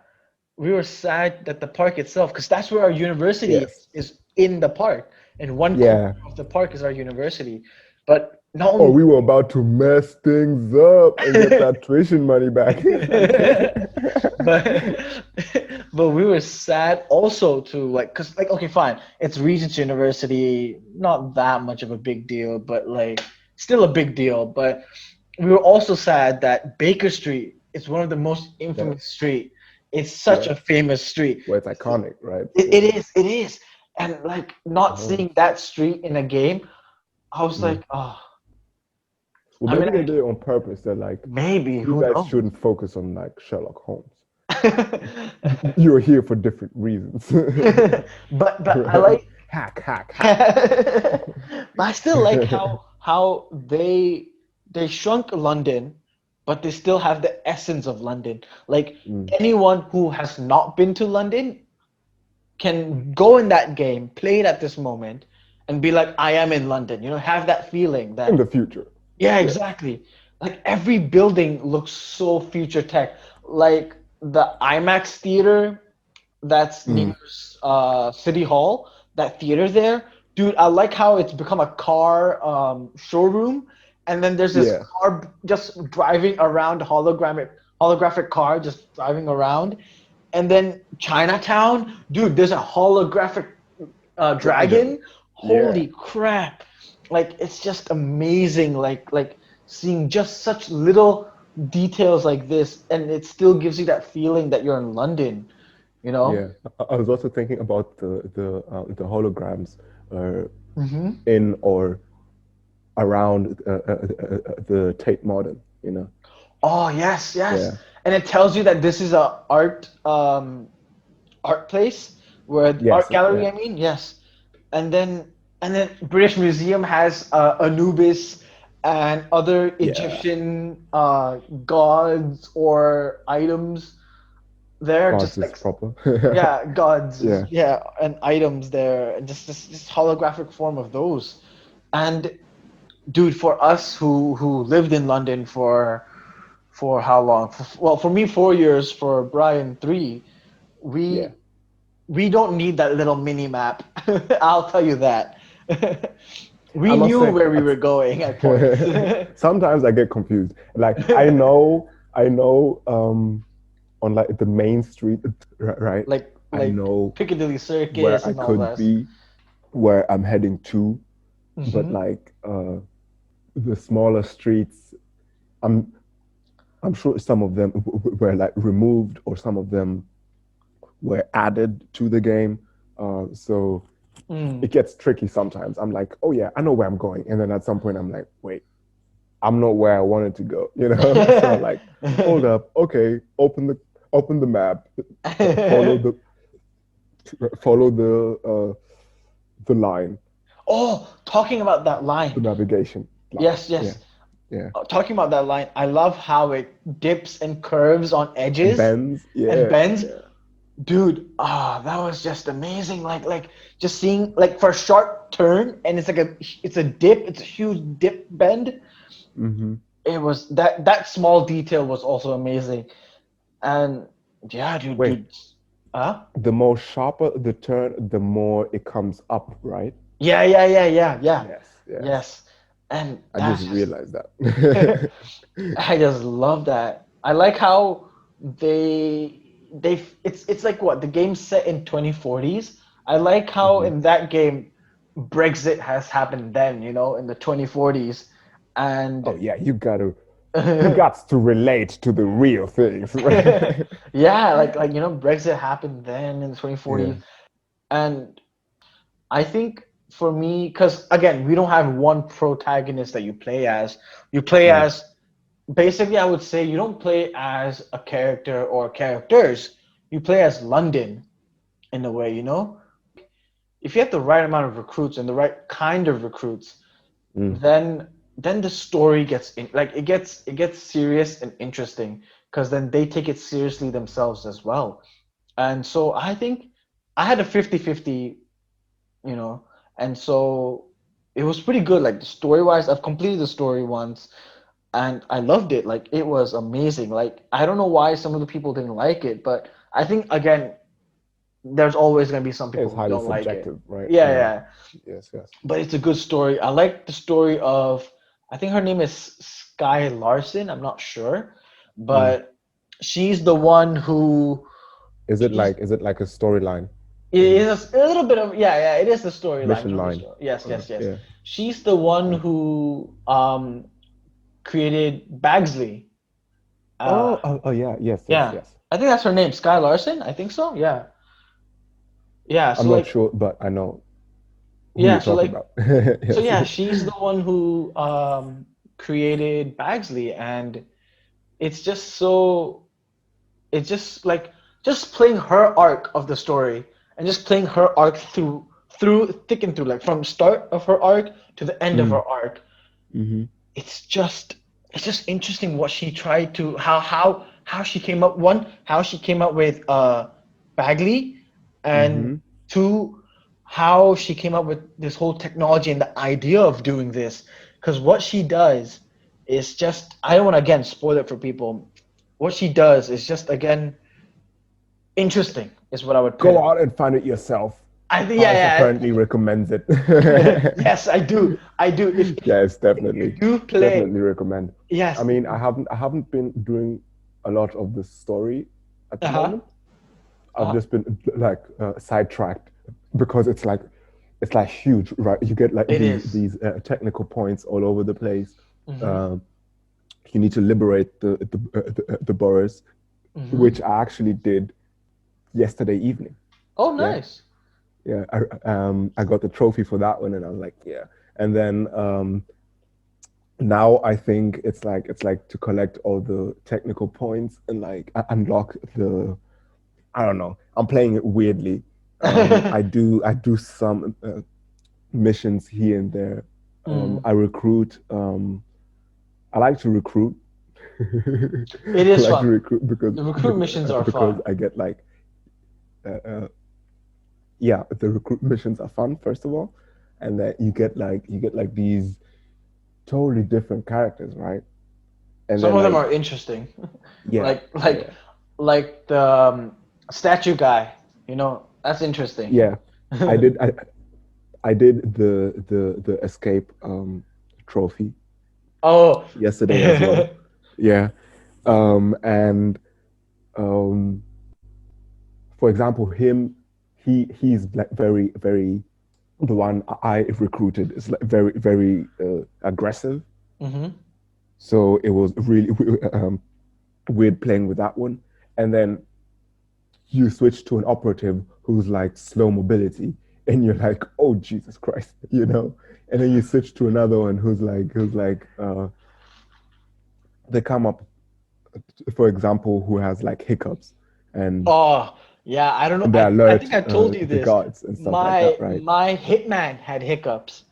We were sad that the park itself, because that's where our university Yes. is in the park. And one corner Yeah. of the park is our university. But not Or only we were about to mess things up and get that tuition money back. but but we were sad also to, like, because, like, okay, fine, it's Regent's University, not that much of a big deal, but like still a big deal. But we were also sad that Baker Street is one of the most infamous Yes, street. It's such a yes. famous street. Well, it's iconic, right? It is, and like not Uh-huh. seeing that street in a game, I was Mm. like, oh, Well, I mean, maybe they did it on purpose. They're like, maybe, you who guys knows? shouldn't focus on like Sherlock Holmes. You're here for different reasons. But I Right? like Hack, hack, hack. but I still like how they shrunk London, but they still have the essence of London. Like, Mm. anyone who has not been to London can go in that game, play it at this moment, and be like, I am in London. Have that feeling In that, the future. yeah, Yes. exactly. Like, every building looks so future tech. Like the IMAX theater that's near Mm. City Hall, that theater there, dude. I like how it's become a car showroom, and then there's this Yeah. car just driving around, holographic car just driving around, and then Chinatown, dude. There's a holographic Dragon. dragon. Yeah. Holy crap! Like, it's just amazing. Like seeing just such little details like this, and it still gives you that feeling that you're in London. You know? Yeah. I was also thinking about the holograms uh, Hmm. in or around the Tate Modern, you know? Oh yes, yes. Yeah. And it tells you that this is a art place where art Yes. gallery, Yeah. I mean, yes. And then British Museum has Anubis and other Yeah. Egyptian gods or items there, Gods just is like, proper. yeah, gods, Yeah. yeah, and items there, and just holographic form of those. And dude, for us who lived in London for how long? Well, for me, 4 years. For Brian, three. Yeah. We we don't need that little mini map. I'll tell you that. I We must knew say, where we were going at points. sometimes I get confused. Like I know, on like the main street, right? I like know Piccadilly where Circus I and all could this. be, where I'm heading to, but Hmm. like the smaller streets, I'm I'm sure some of them were like removed or some of them were added to the game. So Mm. it gets tricky sometimes. I'm like, oh yeah, I know where I'm going, and then at some point I'm like, wait, I'm not where I wanted to go, you know? So I'm like, hold up, okay, open the map, follow the the line, Oh, talking about that the line. navigation line. Yes, Yeah, yes. yeah. Talking about that line, I love how it dips and curves on edges Bends, and yeah, bends. yeah. Dude, that was just amazing. Like just seeing, like, for a sharp turn, and it's a dip, it's a huge dip bend. Mm-hmm. It was that small detail was also amazing. And yeah, Wait, dude. Huh? the more sharper the turn, the more it comes up, right? Yeah, yeah, yeah, yeah, yeah. Yes, yes. Yes. And I just that's just realized that. I just love that. I like how it's like, what, the game's set in 2040s. I like how Hmm. in that game Brexit has happened then, in the 2040s. And Oh yeah, you got to relate to the real things, right? yeah, like Brexit happened then in the Yeah. 2040s. And I think for me, because again, we don't have one protagonist that you play as. You play Mm. as basically, I would say you don't play as a character or characters. You play as London in a way. If you have the right amount of recruits and the right kind of recruits, Mm. then the story gets it gets serious and interesting, because then they take it seriously themselves as well. And so I think I had a 50-50, you know, and so it was pretty good. Like, the story wise, I've completed the story once, and I loved it. Like, it was amazing. Like, I don't know why some of the people didn't like it, but I think, again, there's always gonna be some people It's who highly don't like it. subjective, right? Yeah, Yeah. yeah. Yes, yes. But it's a good story. I like the story of, I think her name is Sky Larson. I'm not sure, Mm. but she's the one who she's Is it like a storyline? it Mm. is a little bit of, yeah, yeah, it is the storyline Mission of the line. story. Yes, yes, yes. Yeah. She's the one Mm. who created Bagsley. Uh, Oh yeah, yes, yes, yeah, yes. I think that's her name, Sky Larson. I think so. Yeah, yeah. I'm So not like, sure, but I know who yeah, you're so talking like, about. so Yes. yeah, she's the one who created Bagsley, and it's just so it's just like, just playing her arc of the story, and just playing her arc through thick and through, like, from start of her arc to the end of Mm. her arc. Mm-hmm. It's just interesting what she tried to how she came up, one, how she came up with Bagley, and Mm-hmm. two, how she came up with this whole technology and the idea of doing this. Because what she does is just, I don't want to, again, spoil it for people. What she does is just, again, interesting is what I would put Go it. out and find it yourself. I think, Paz yeah, apparently recommends it. yeah. Yes, I do. I do. Yes, If you definitely. do play, Definitely recommend. I yes. mean, I haven't been doing a lot of the story at the Uh-huh. moment. I've Uh-huh. just been like sidetracked because it's like huge, right? You get like It is. these technical points all over the place. Mm-hmm. Um, you need to liberate the boroughs, Mm-hmm. which I actually did yesterday evening. Oh, Yeah, nice. yeah. I got the trophy for that one, and I was like, yeah. And then now I think it's like to collect all the technical points and like unlock the. I don't know. I'm playing it weirdly. I do some missions here and there. Mm. I recruit. I like to recruit. It I is like to fun. recruit The recruit missions are because fun. I get like yeah, the recruit missions are fun first of all, and that you get like these totally different characters, right? And Some then of them like are interesting, yeah, like like yeah, like the statue guy. You know, that's interesting. yeah. I did I did the escape trophy Oh, yesterday as well. Yeah. And um for example, he's like very the one I recruited is like very aggressive. hmm So it was really weird playing with that one. And then you switch to an operative who's like slow mobility, and you're like, oh Jesus Christ, you know. And then you switch to another one who's like they come up, for example, who has like hiccups and Oh, yeah. I don't know. they I alert think I told you the this. guards and stuff like that, My right? my hitman had hiccups.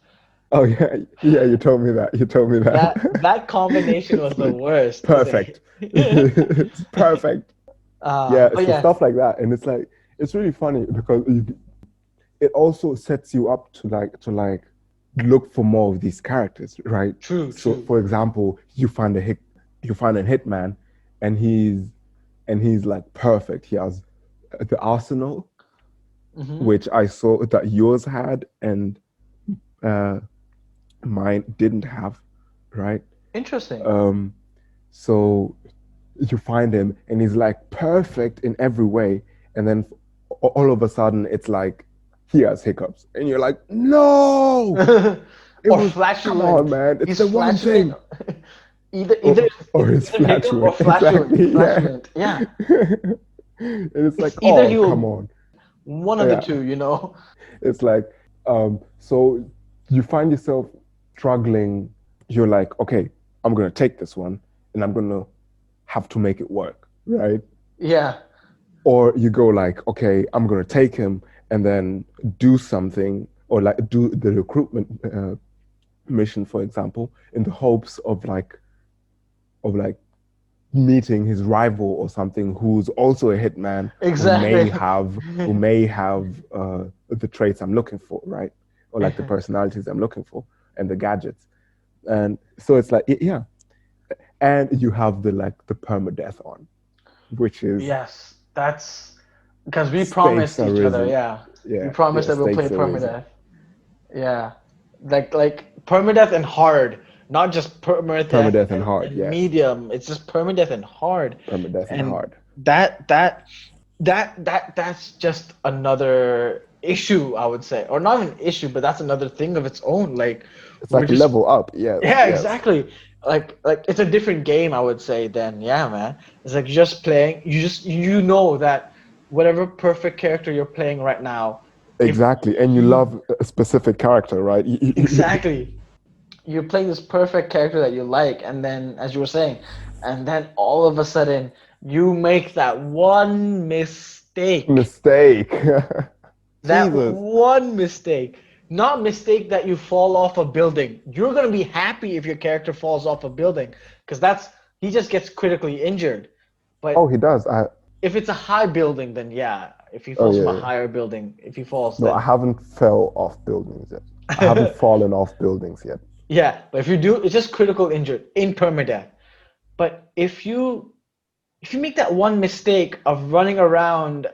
Oh yeah, yeah. You told me that. You told me that. That combination was It's the like worst. It's perfect. like, It's perfect. Yeah. but So yeah, stuff like that, and it's like it's really funny because it also sets you up to look for more of these characters, right? true, So, true. for example, you find a hitman, and he's like perfect. He has the arsenal, hmm which I saw that yours had, and uh, mine didn't have, right? Interesting. Um, so you find him, and he's like perfect in every way, and then all of a sudden, it's like he has hiccups, and you're like, no, it Or was come on, flatulent. man, it's He's the one flatulent. thing. Either Or either or it's it's either hiccup or flatulent, flatulent. exactly, yeah. Flatulent. Yeah. And it's like, It's either oh, he come will on, one of the yeah. two, you know. It's like, so you find yourself struggling. You're like, okay, I'm gonna take this one, and I'm gonna have to make it work, right? Yeah. Or you go like, okay, I'm gonna take him and then do something, or like do the recruitment mission, for example, in the hopes of like meeting his rival or something who's also a hitman Exactly. who may have the traits I'm looking for, right? Or like the personalities I'm looking for and the gadgets. And so it's like, yeah. And you have the permadeath on, which is Yes, that's because we stakes promised are each other. risen. Yeah, we Yeah, promised yeah, that we'll play stakes are risen. permadeath. Yeah, like permadeath and hard, not just permadeath Permadeath and hard, and yes. medium. It's just permadeath and hard, Permadeath and and hard. that that that's just another issue, I would say, or not an issue, but that's another thing of its own. Like It's we're like just level up. Yes, yeah, yes. exactly. Like it's a different game, I would say. Then yeah, man, it's like just playing. You know that whatever perfect character you're playing right now, if Exactly. And you you love a specific character, right? exactly you're playing this perfect character that you like, and then as you were saying, and then all of a sudden you make that one mistake. Mistake. That Jesus. one mistake. Not mistake that you fall off a building. You're gonna be happy if your character falls off a building, because that's he just gets critically injured. Oh, But he does. if it's a high building, then yeah. If he Oh falls from yeah, a yeah. higher building, if he falls, No, I then haven't fell off buildings yet. I haven't fallen off buildings yet. yeah. But if you do, it's just critical injured in permadeath. But if you make that one mistake of running around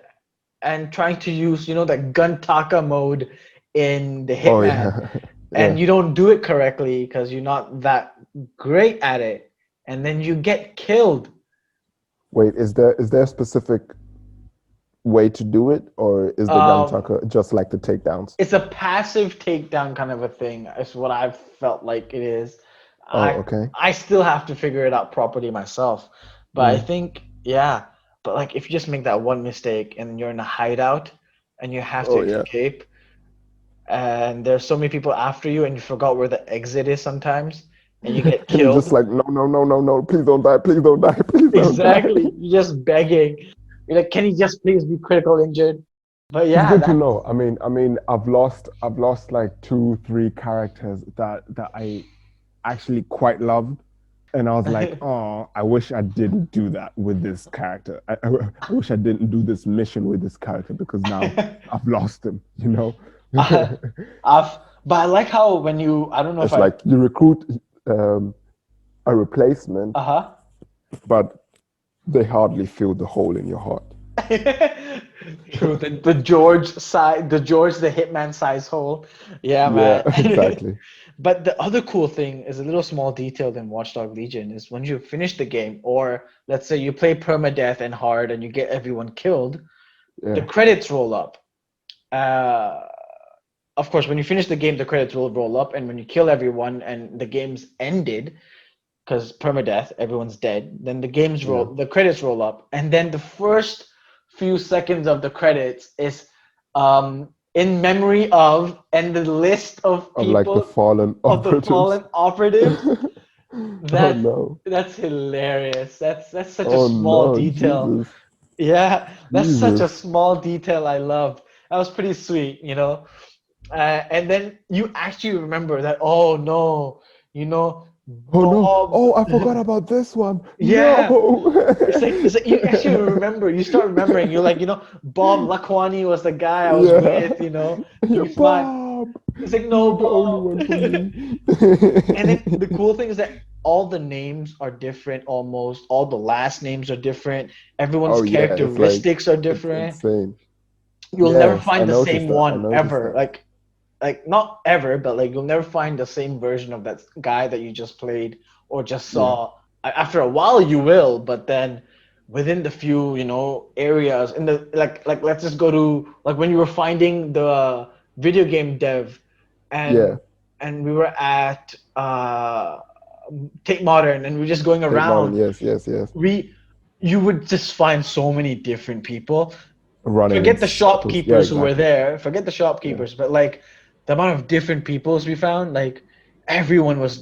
and trying to use, that gun taka mode in the Oh Hitman, yeah. Yeah. and you don't do it correctly because you're not that great at it, and then you get killed. Wait, is there a specific way to do it, or is the gun Um, tucker just like the takedowns? it's a passive takedown kind of a thing. Is what I've felt like it is. Oh, I okay. I still have to figure it out properly myself, but I Mm. think but like if you just make that one mistake and you're in a hideout and you have to Oh yeah. escape. and there's so many people after you, and you forgot where the exit is sometimes, and you get And you're just killed. like, no, no, no, no, no, please don't die, please don't die, please don't die. Exactly. You're just begging. You're like, can he just please be critical injured? But It's yeah, good to that know. I mean, I've lost like two, three characters that I actually quite loved, and I was like, oh, I wish I didn't do that with this character. I wish I didn't do this mission with this character because now I've lost him. You know, I, I've, but I like how when you, I don't know if it's I, like you recruit um, a replacement, uh-huh. but they hardly fill the hole in your heart. True, the George size, the George the Hitman size hole. Yeah, Yeah, man. exactly. But the other cool thing is a little small detail in Watchdog Legion is when you finish the game, or let's say you play permadeath and hard and you get everyone killed, the Yeah, credits roll up. Uh, of course, when you finish the game, the credits will roll up, and when you kill everyone and the game's ended, because permadeath, everyone's dead. Then yeah. the credits roll up, and then the first few seconds of the credits is in memory of and the list of Of like the people fallen of the operatives. fallen operatives. Oh That no. that's hilarious. That's such a Oh small no, detail. Jesus. Yeah, that's such a Jesus. small detail I loved. That was pretty sweet, and then you actually remember that, oh no, Oh no. Bob. Oh, I forgot about this one. Yeah, No. it's like you actually remember. You start remembering. You're like, Bob Lakwani was the guy I was Yeah. with. Yeah, He's my. Bob. It's like, You no, were the only Bob. one for me. And then the cool thing is that all the names are different. Almost all the last names are different. Everyone's Oh yeah, it's like characteristics are it's different. insane. You'll never Yes, I find the noticed same that. I one noticed ever. that. Like not ever, but like you'll never find the same version of that guy that you just played or just Yeah. saw. After a while, you will, but then within the few, areas in the like let's just go to like when you were finding the video game dev, Yeah. and we were at Take Modern, and we're just going Take modern. around. Yes, yes, yes. We You would just find so many different people. Running in Forget the circles. Yeah, shopkeepers who were exactly. there. Forget the Yeah. shopkeepers, but like the amount of different peoples we found, like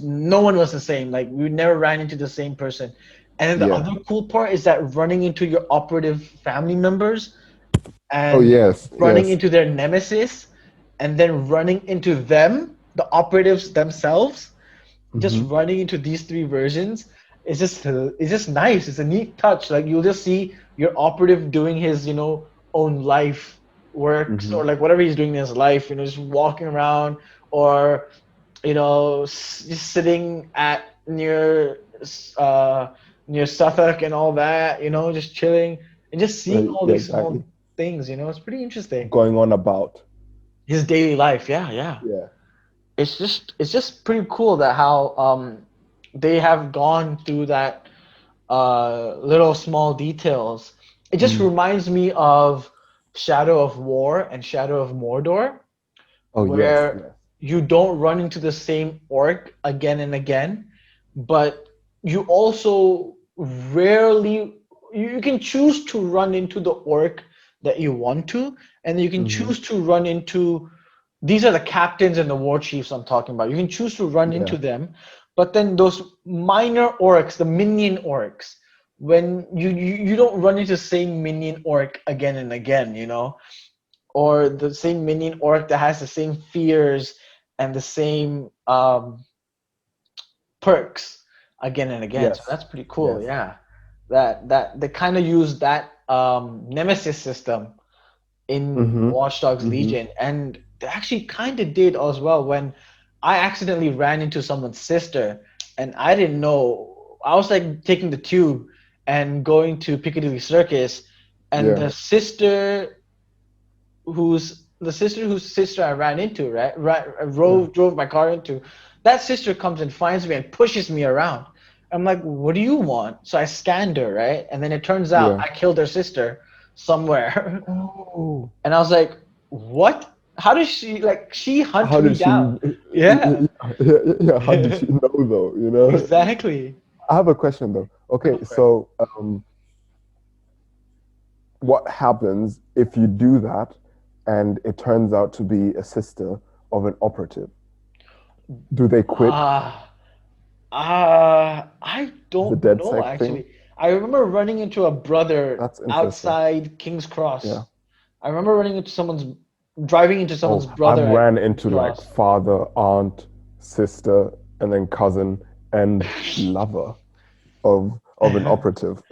no one was the same. Like we never ran into the same person. And then the Yeah. other cool part is that running into your operative family members Oh and yes, running yes. into their nemesis and then running into them, the operatives themselves, just Hmm. running into these three versions it's just nice. It's a neat touch. Like you'll just see your operative doing his own life works Hmm. or like whatever he's doing in his life, just walking around or just sitting at uh near Suffolk and all that, just chilling and just seeing all Yeah, these exactly. small things. It's pretty interesting. Going on about. His daily life, yeah, yeah. Yeah. It's just pretty cool that how they have gone through that little small details. It just Mm. reminds me of Shadow of War and Shadow of Mordor, Oh yes, where yes. you don't run into the same orc again and again, but you also rarely you can choose to run into the orc that you want to, and you can Hmm. choose to run into these are the captains and the war chiefs I'm talking about. You can choose to run into Yeah. them, but then those minor orcs, the minion orcs, when you don't run into the same minion orc again and again, or the same minion orc that has the same fears and the same perks again and again. So Yes. that's pretty cool. Yes. Yeah, that they kind of use that nemesis system in Hmm. Watch Dogs Hmm. Legion, and they actually kind of did as well when I accidentally ran into someone's sister, and I didn't know. I was like taking the tube and going to Piccadilly Circus, and Yeah. the sister whose sister I ran into, right, I Yeah. drove my car into, that sister comes and finds me and pushes me around. I'm like, what do you want? So I scanned her, right, and then it turns out Yeah. I killed her sister somewhere. Oh. And I was like, what? How does she How hunted me did she? down? Yeah. Yeah. How did she know though? You know. Exactly. I have a question though. Go Okay, for it. so what happens if you do that and it turns out to be a sister? of an operative? Do they quit Ah, I the don't know DedSec thing? actually. I remember running into a brother That's interesting. outside King's Yeah. Cross. I remember driving into someone's Oh, I've brother at ran King's into like Cross. father, aunt, sister, and then cousin and lover of an operative.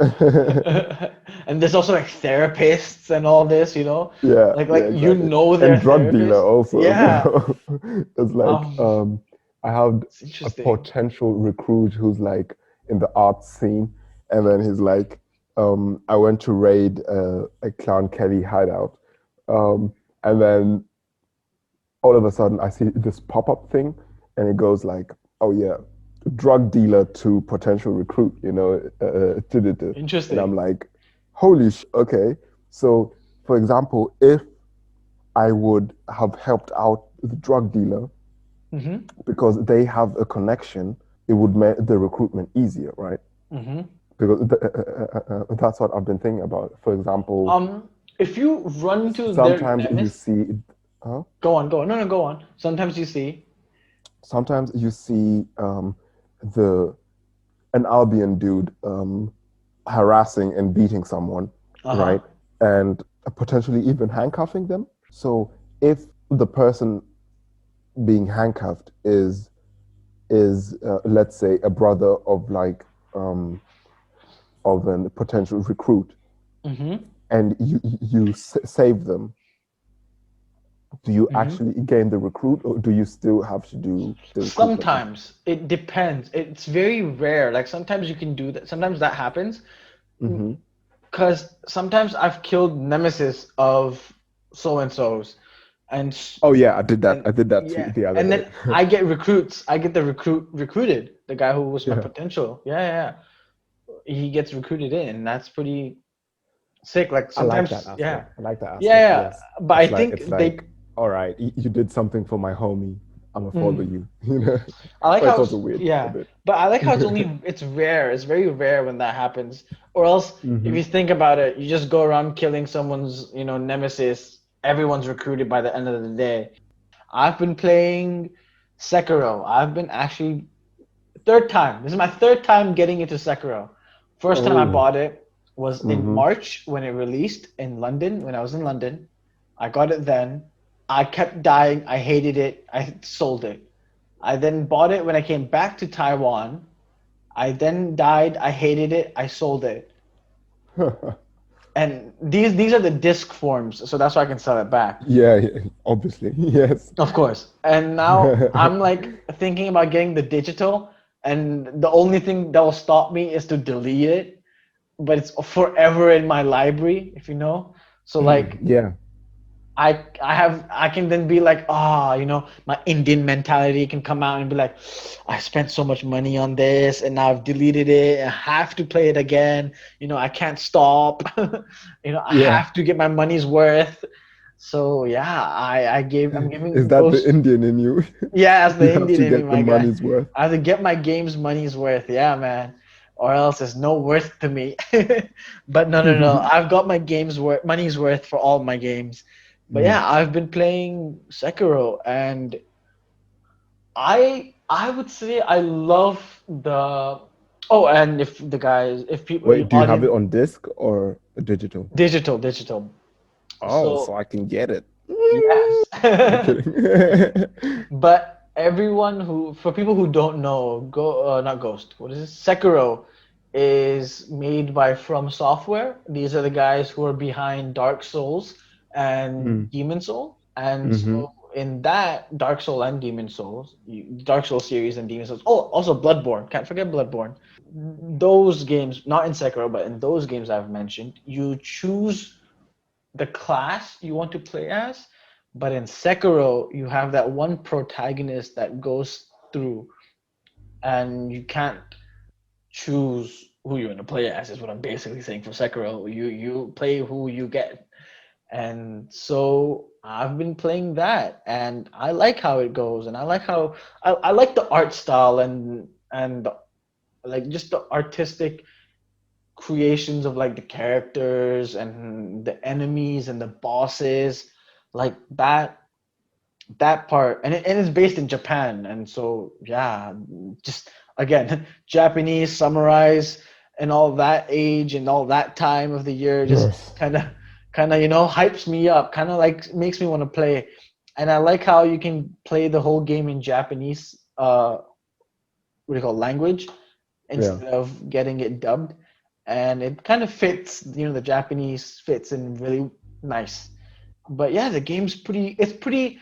And there's also like therapists and all this, Yeah, yeah, like you exactly. know And they're drug dealer therapists. also as Yeah. well. It's like Um, I have it's a interesting. potential recruit who's like in the art scene, and then he's like, I went to raid a Clown Kelly hideout, and then all of a sudden I see this pop-up thing, and it goes like, oh yeah, drug dealer to potential recruit, and I'm Interesting. like, holy okay. So for example, if I would have helped out the drug dealer Mm-hmm. because they have a connection, it would make the recruitment easier, right? Mm-hmm. Because that's what I've been thinking about. For example, If you run into their sometimes you nemesis, see, huh? go on, go on. No, no, go on. Sometimes you see. Sometimes you see the an Albion dude harassing and beating someone, Uh-huh. right? And potentially even handcuffing them. So if the person being handcuffed is let's say a brother of like of a potential recruit, Mm-hmm. and you save them, do you Mm-hmm. actually gain the recruit, or do you still have to do the recruitment thing? Sometimes it depends. It's very rare. Like sometimes you can do that. Sometimes that happens. Mm-hmm. Because sometimes I've killed nemesis of so and so's, and Oh yeah, I did that. and I did that too yeah, the other and day. then I get recruits. I get the recruited the guy who was my Yeah, potential. Yeah, yeah, yeah. He gets recruited in, and that's pretty sick. Like I like that sometimes, yeah, aspect. I like that yeah, aspect. yeah. Yes, But I think it's they. like, all right, you did something for my homie. I'm gonna follow Mm. you. You know, I like but it's how also it's weird a yeah, bit. but I like how it's rare. It's very rare when that happens. Or else, if Hmm. you think about it, you just go around killing someone's, nemesis. Everyone's recruited by the end of the day. I've been playing Sekiro. I've been actually third time. This is my third time getting into Sekiro. First time I Oh. bought it was in Hmm. March when it released in London, when I was in London. I got it then. I kept dying. I hated it. I sold it. I then bought it when I came back to Taiwan. I then died. I hated it. I sold it. And these are the disc forms, so that's why I can sell it back. Yeah, yeah, obviously, yes. Of course. And now I'm like thinking about getting the digital, and the only thing that will stop me is to delete it, but it's forever in my library, if you know. So like Yeah, I can then be like, my Indian mentality can come out and be like, I spent so much money on this and now I've deleted it. I have to play it again. I can't stop. I yeah. have to get my money's worth. So yeah, I'm Is giving that the those, Indian in you? yeah, as You the have Indian to in me, get the my guy. money's worth. I have to get my game's money's worth. Yeah, man. Or else it's no worth to me. But no, no, no. I've got my game's worth, money's worth for all my games. But Mm. yeah, I've been playing Sekiro, and I would say I love the. Oh, and if the guys, if people, Wait, do you have it audience, on disc or digital? digital, digital. Oh, so So I can get it. yes. I'm kidding. But for people who don't know, not Ghost, what is it? Sekiro is made by From Software. These are the guys who are behind Dark Souls and Mm. Demon Soul. And Hmm. so in that Dark Soul and Demon Souls, Dark Soul series and Demon Souls. Oh, also Bloodborne. Can't forget Bloodborne. Those games, not in Sekiro, but in those games I've mentioned, you choose the class you want to play as, but in Sekiro, you have that one protagonist that goes through, and you can't choose who you're going to play as. Is what I'm basically saying for Sekiro. You play who you get, and so I've been playing that, and I like how it goes, and I like how I like the art style and like just the artistic creations of like the characters and the enemies and the bosses like that that part, and it's based in Japan, and so yeah, just again, Japanese samurais and all that age and all that time of the year just Yes. kind of hypes me up, kind of like makes me want to play. And I like how you can play the whole game in Japanese, what do you call it, language, Yeah. instead of getting it dubbed, and it kind of fits, the Japanese fits in really nice. But yeah, the game's pretty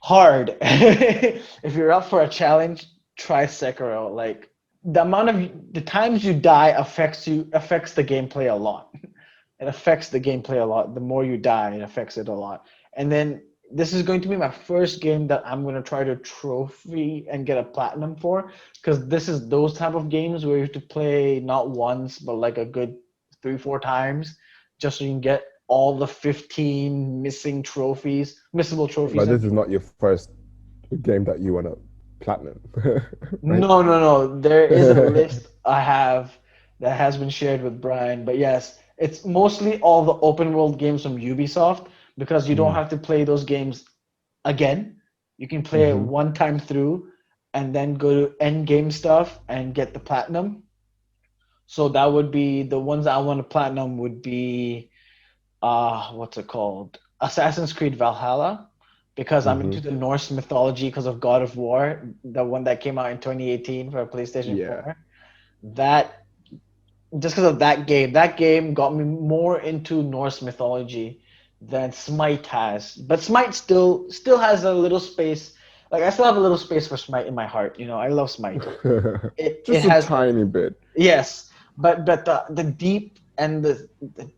hard. If you're up for a challenge, try Sekiro. Like the times you die affects the gameplay a lot. It affects the gameplay a lot. The more you die, it affects it a lot. And then this is going to be my first game that I'm going to try to trophy and get a platinum for, because this is those type of games where you have to play not once but like a good 3-4 times just so you can get all the 15 missable trophies. But this is not your first game that you want to platinum, right? No, no, no. There is a list I have that has been shared with Brian, but yes, it's mostly all the open world games from Ubisoft, because you don't Mm. have to play those games again. You can play it Mm-hmm. one time through and then go to end game stuff and get the platinum. So that would be the ones I want to platinum would be what's it called? Assassin's Creed Valhalla, because I'm Mm-hmm. into the Norse mythology because of God of War, the one that came out in 2018 for PlayStation Yeah. 4. That just because of that game got me more into Norse mythology than Smite has. But Smite still has a little space. Like I still have a little space for Smite in my heart. I love Smite. It Just a has tiny bit. Yes, but the deep and the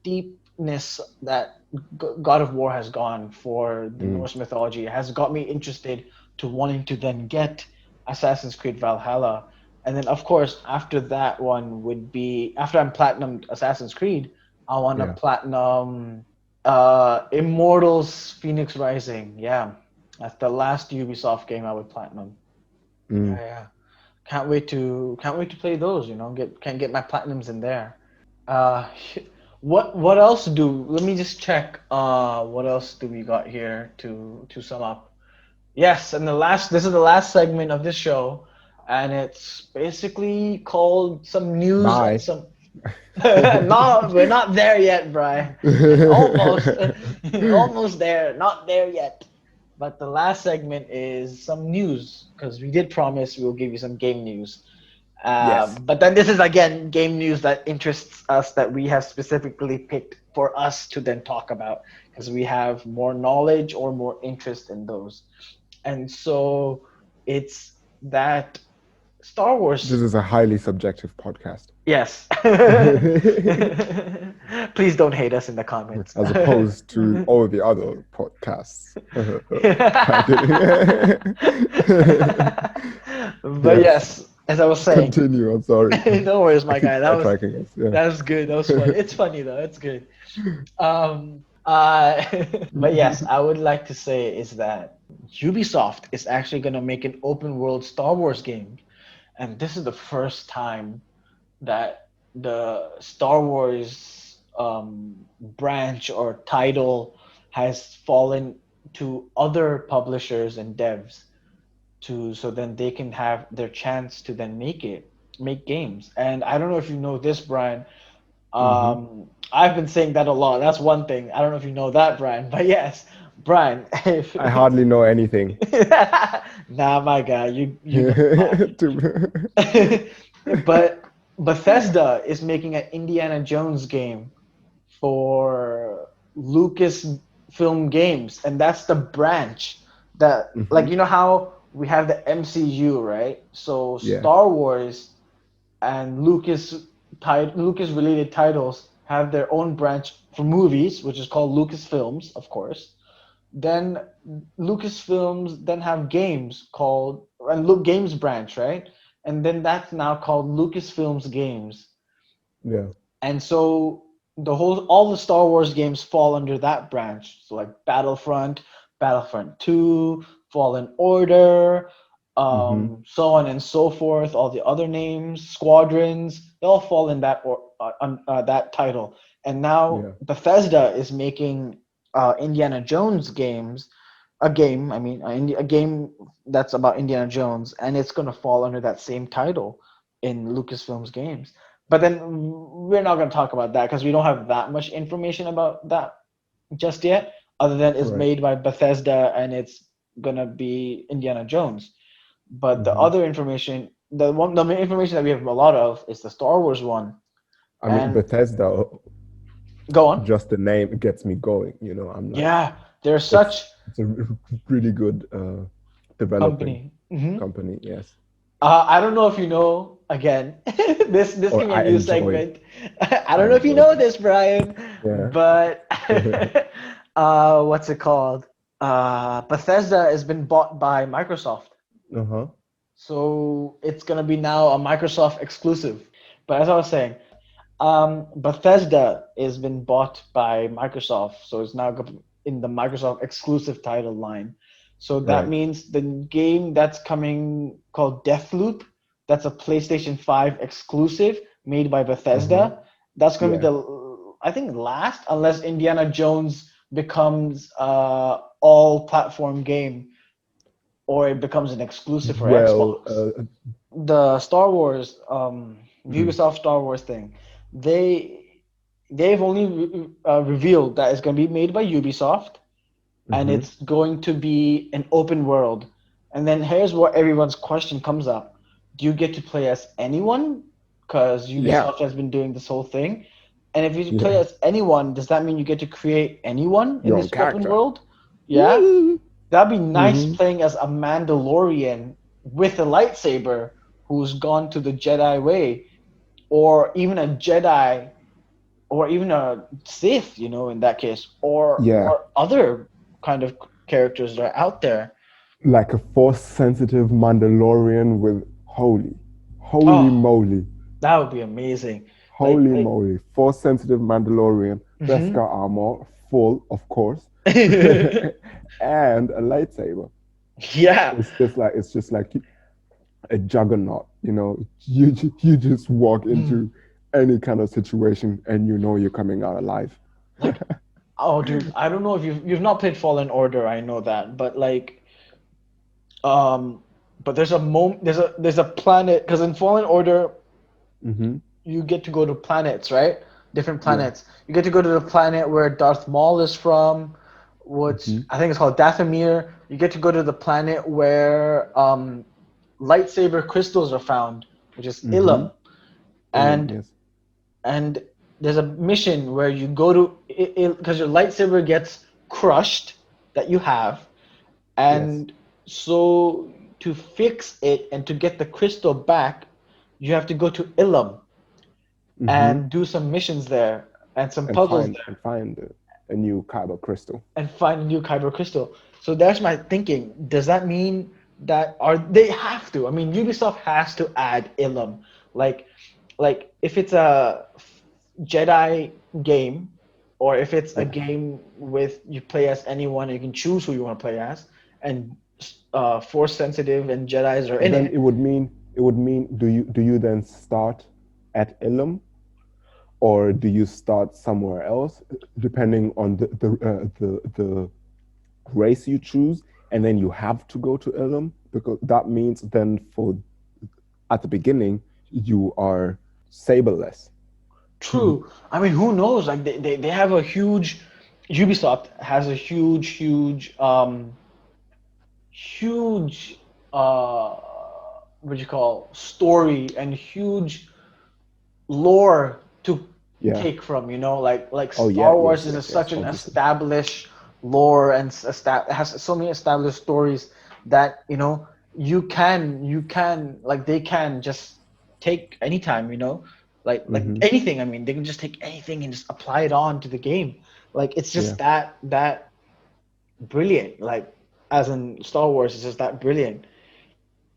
deepness that God of War has gone for the Mm. Norse mythology has got me interested to wanting to then get Assassin's Creed Valhalla. And then of course after that one would be, after I'm platinum Assassin's Creed, I want to Yeah. platinum Immortals Phoenix Rising. Yeah. That's the last Ubisoft game I would platinum. Yeah, Mm. yeah. Can't wait to play those, can get my platinums in there. Uh what else do let me just check what else do we got here to sum up. Yes, and this is the last segment of this show, and it's basically called some news and Bye. some no, we're not there yet, Brian. Almost. Almost there. Not there yet. But the last segment is some news, because we did promise we'll give you some game news. Yes. But then this is again game news that interests us, that we have specifically picked for us to then talk about, because we have more knowledge or more interest in those. And so it's that Star This Wars. is a highly subjective podcast. Yes. Please don't hate us in the comments. As opposed to all the other podcasts. I'm kidding. But Yes. yes, as I was saying, Continue. I'm sorry. no worries, I my keep guy. That was sidetracking us. Yeah. that was good. That was fun. It's funny though. It's good. But yes, I would like to say is that Ubisoft is actually gonna make an open world Star Wars game, and this is the first time that the Star Wars branch or title has fallen to other publishers and devs, so then they can have their chance to then make games. And I don't know if you know this, Brian. Hmm. I've been saying that a lot. That's one thing. I don't know if you know that, Brian. But yes, Brian, if I hardly know anything. nah, my guy, you know a lot. To- But Bethesda is making an Indiana Jones game for Lucasfilm Games, and that's the branch that, like, Mhm. how we have the MCU, right? So Yeah. Star Wars and Lucas related titles have their own branch for movies, which is called Lucasfilms, of course. Then Lucasfilms then have games called, and Look Games branch, right? And then that's now called Lucasfilms Games. Yeah. And so all the Star Wars games fall under that branch. So like Battlefront 2, Fallen Order, Hmm. so on and so forth. All the other names, Squadrons, they all fall in that title. And now Yeah. Bethesda is making Indiana Jones games a game. I mean, a game that's about Indiana Jones, and it's gonna fall under that same title in Lucasfilm's games. But then we're not gonna talk about that because we don't have that much information about that just yet, other than it's Right. made by Bethesda and it's gonna be Indiana Jones. But the Hmm. other information, the main information that we have a lot of is the Star Wars one. I mean, And Bethesda, go on. just the name gets me going. You know, I'm like, Yeah, they're it's such it's a really good developing company. Hmm. company. Yes. I don't know if you know. Again, this Or can be a I new enjoy. segment. I I don't know if you enjoy know them. this, Brian, Yeah. but what's it called? Bethesda has been bought by Microsoft, Uh-huh. so it's gonna be now a Microsoft exclusive. But as I was saying, Bethesda has been bought by Microsoft, so it's now in the Microsoft exclusive title line. So that Right. means the game that's coming called Deathloop, that's a PlayStation 5 exclusive made by Uh-huh. Bethesda. That's going to be Yeah. the, I think, last, unless Indiana Jones becomes all platform game or it becomes an exclusive for Well, Xbox. The Star Wars, mhm, Ubisoft Star Wars thing, they they've only revealed that it's going to be made by Ubisoft and mhm. it's going to be an open world. And then here's where everyone's question comes up: do you get to play as anyone? Because Yeah. Ubisoft has been doing this whole thing. And if you play Yeah. as anyone, does that mean you get to create anyone in Your own this open character. world? Yeah. Woo! That'd be nice Mm-hmm. playing as a Mandalorian with a lightsaber who's gone to the Jedi way, or even a Jedi, or even a Sith, in that case, Yeah. or other kind of characters that are out there. Like a force sensitive Mandalorian with holy Oh, moly. that would be amazing. Holy Like, moly. Force sensitive Mandalorian. mhm. Beskar armor, full, of course. And a lightsaber. Yeah, It's just like a juggernaut, you know. You just walk mm. into any kind of situation and you know you're coming out alive. Like, oh, dude, I don't know if you've not played Fallen Order, I know that, but like, um, but there's a planet because in Fallen Order Mm-hmm. you get to go to planets, right? Different Yeah. planets. You get to go to the planet where Darth Maul is from, which Mm-hmm. I think is called Dathomir. You get to go to the planet where lightsaber crystals are found, which is Mm-hmm. Ilum. Ilum, And yes. and there's a mission where you go to because your lightsaber gets crushed that you have, Yes. and so to fix it and to get the crystal back, you have to go to Ilum Mm-hmm. and do some missions there and some And puzzles find there and find a new kyber crystal. and find a new kyber crystal. So that's my thinking. Does that mean that are they have to? I mean, Ubisoft has to add Ilum. Like, like if it's a Jedi game, or if it's a Yeah. game with you play as anyone, you can choose who you want to play as, and Force sensitive and Jedi's are But in then it. it would mean do you then start at Ilum or do you start somewhere else depending on the race you choose and then you have to go to Ilum because that means then for at the beginning you are saberless. True. I mean, who knows? Like they have a huge Ubisoft has a huge what do you call story and huge lore to Yeah. take from, like Oh yeah, Star Wars yes, is yes, yes, such an obviously. established lore and has so many established stories that you can like they can just take anytime, like Mm-hmm. anything. I mean, they can just take anything and just apply it on to the game. Like it's Yeah. just that brilliant. Like as in Star Wars is just that brilliant.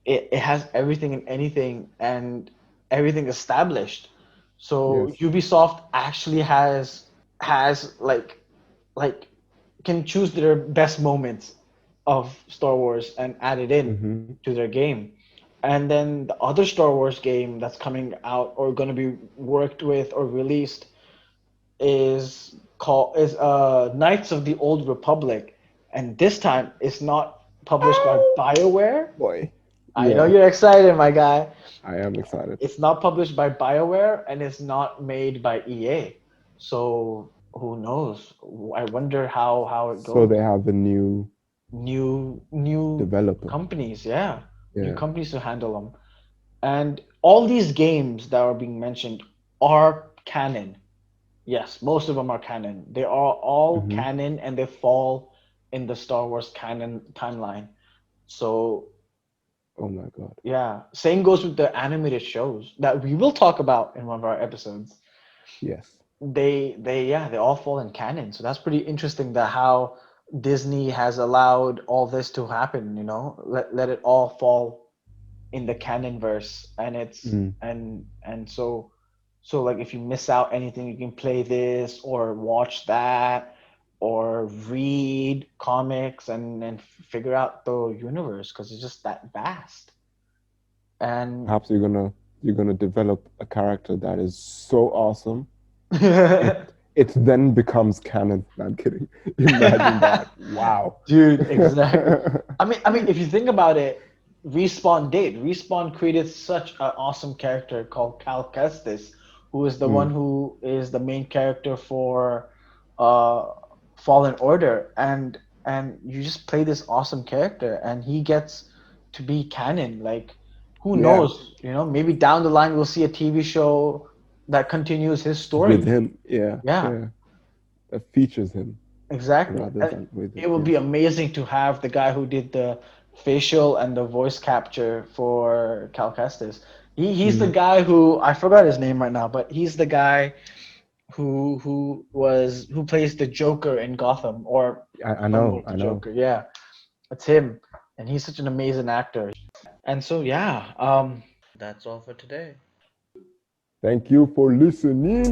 It has everything and anything and everything established. So Yes. Ubisoft actually has like can choose their best moments of Star Wars and add it in Mm-hmm. to their game. And then the other Star Wars game that's coming out or going to be worked with or released is Knights of the Old Republic, and this time it's not published by BioWare. Boy. I know Yeah, you're excited, my guy. I am excited. It's not published by BioWare and it's not made by EA. So who knows? I wonder how it So they goes. have a new New developer. companies, yeah, new Yeah. companies to handle them. And all these games that are being mentioned are canon. Yes, most of them are canon. They are all Hmm. canon and they fall in the Star Wars canon timeline. So Oh my God. yeah, same goes with the animated shows that we will talk about in one of our episodes. Yes. They all fall in canon. So that's pretty interesting that how Disney has allowed all this to happen, let it all fall in the canon verse. And it's Mm. and so like if you miss out anything, you can play this or watch that or read comics and figure out the universe because it's just that vast. And Perhaps you're gonna develop a character that is so awesome. It then becomes canon. No, I'm kidding. Imagine that. Wow. dude, exactly. I mean, if you think about it, Respawn did. Respawn created such an awesome character called Cal Kestis, who is the one Mm. who is the main character for uh, Fallen Order, and you just play this awesome character, and he gets to be canon. Like, who Yeah, knows? Maybe down the line we'll see a TV show that continues his with story. him. Yeah, Yeah, yeah. That features him exactly. rather And than with it. it would Yes. be amazing to have the guy who did the facial and the voice capture for Cal Kestis. He's the Mm. guy who I forgot his name right now, but he's the guy who plays the Joker in Gotham or I somewhat know. of I the know. Joker. Yeah, it's him, and he's such an amazing actor. And so yeah, that's all for today. Thank you for listening.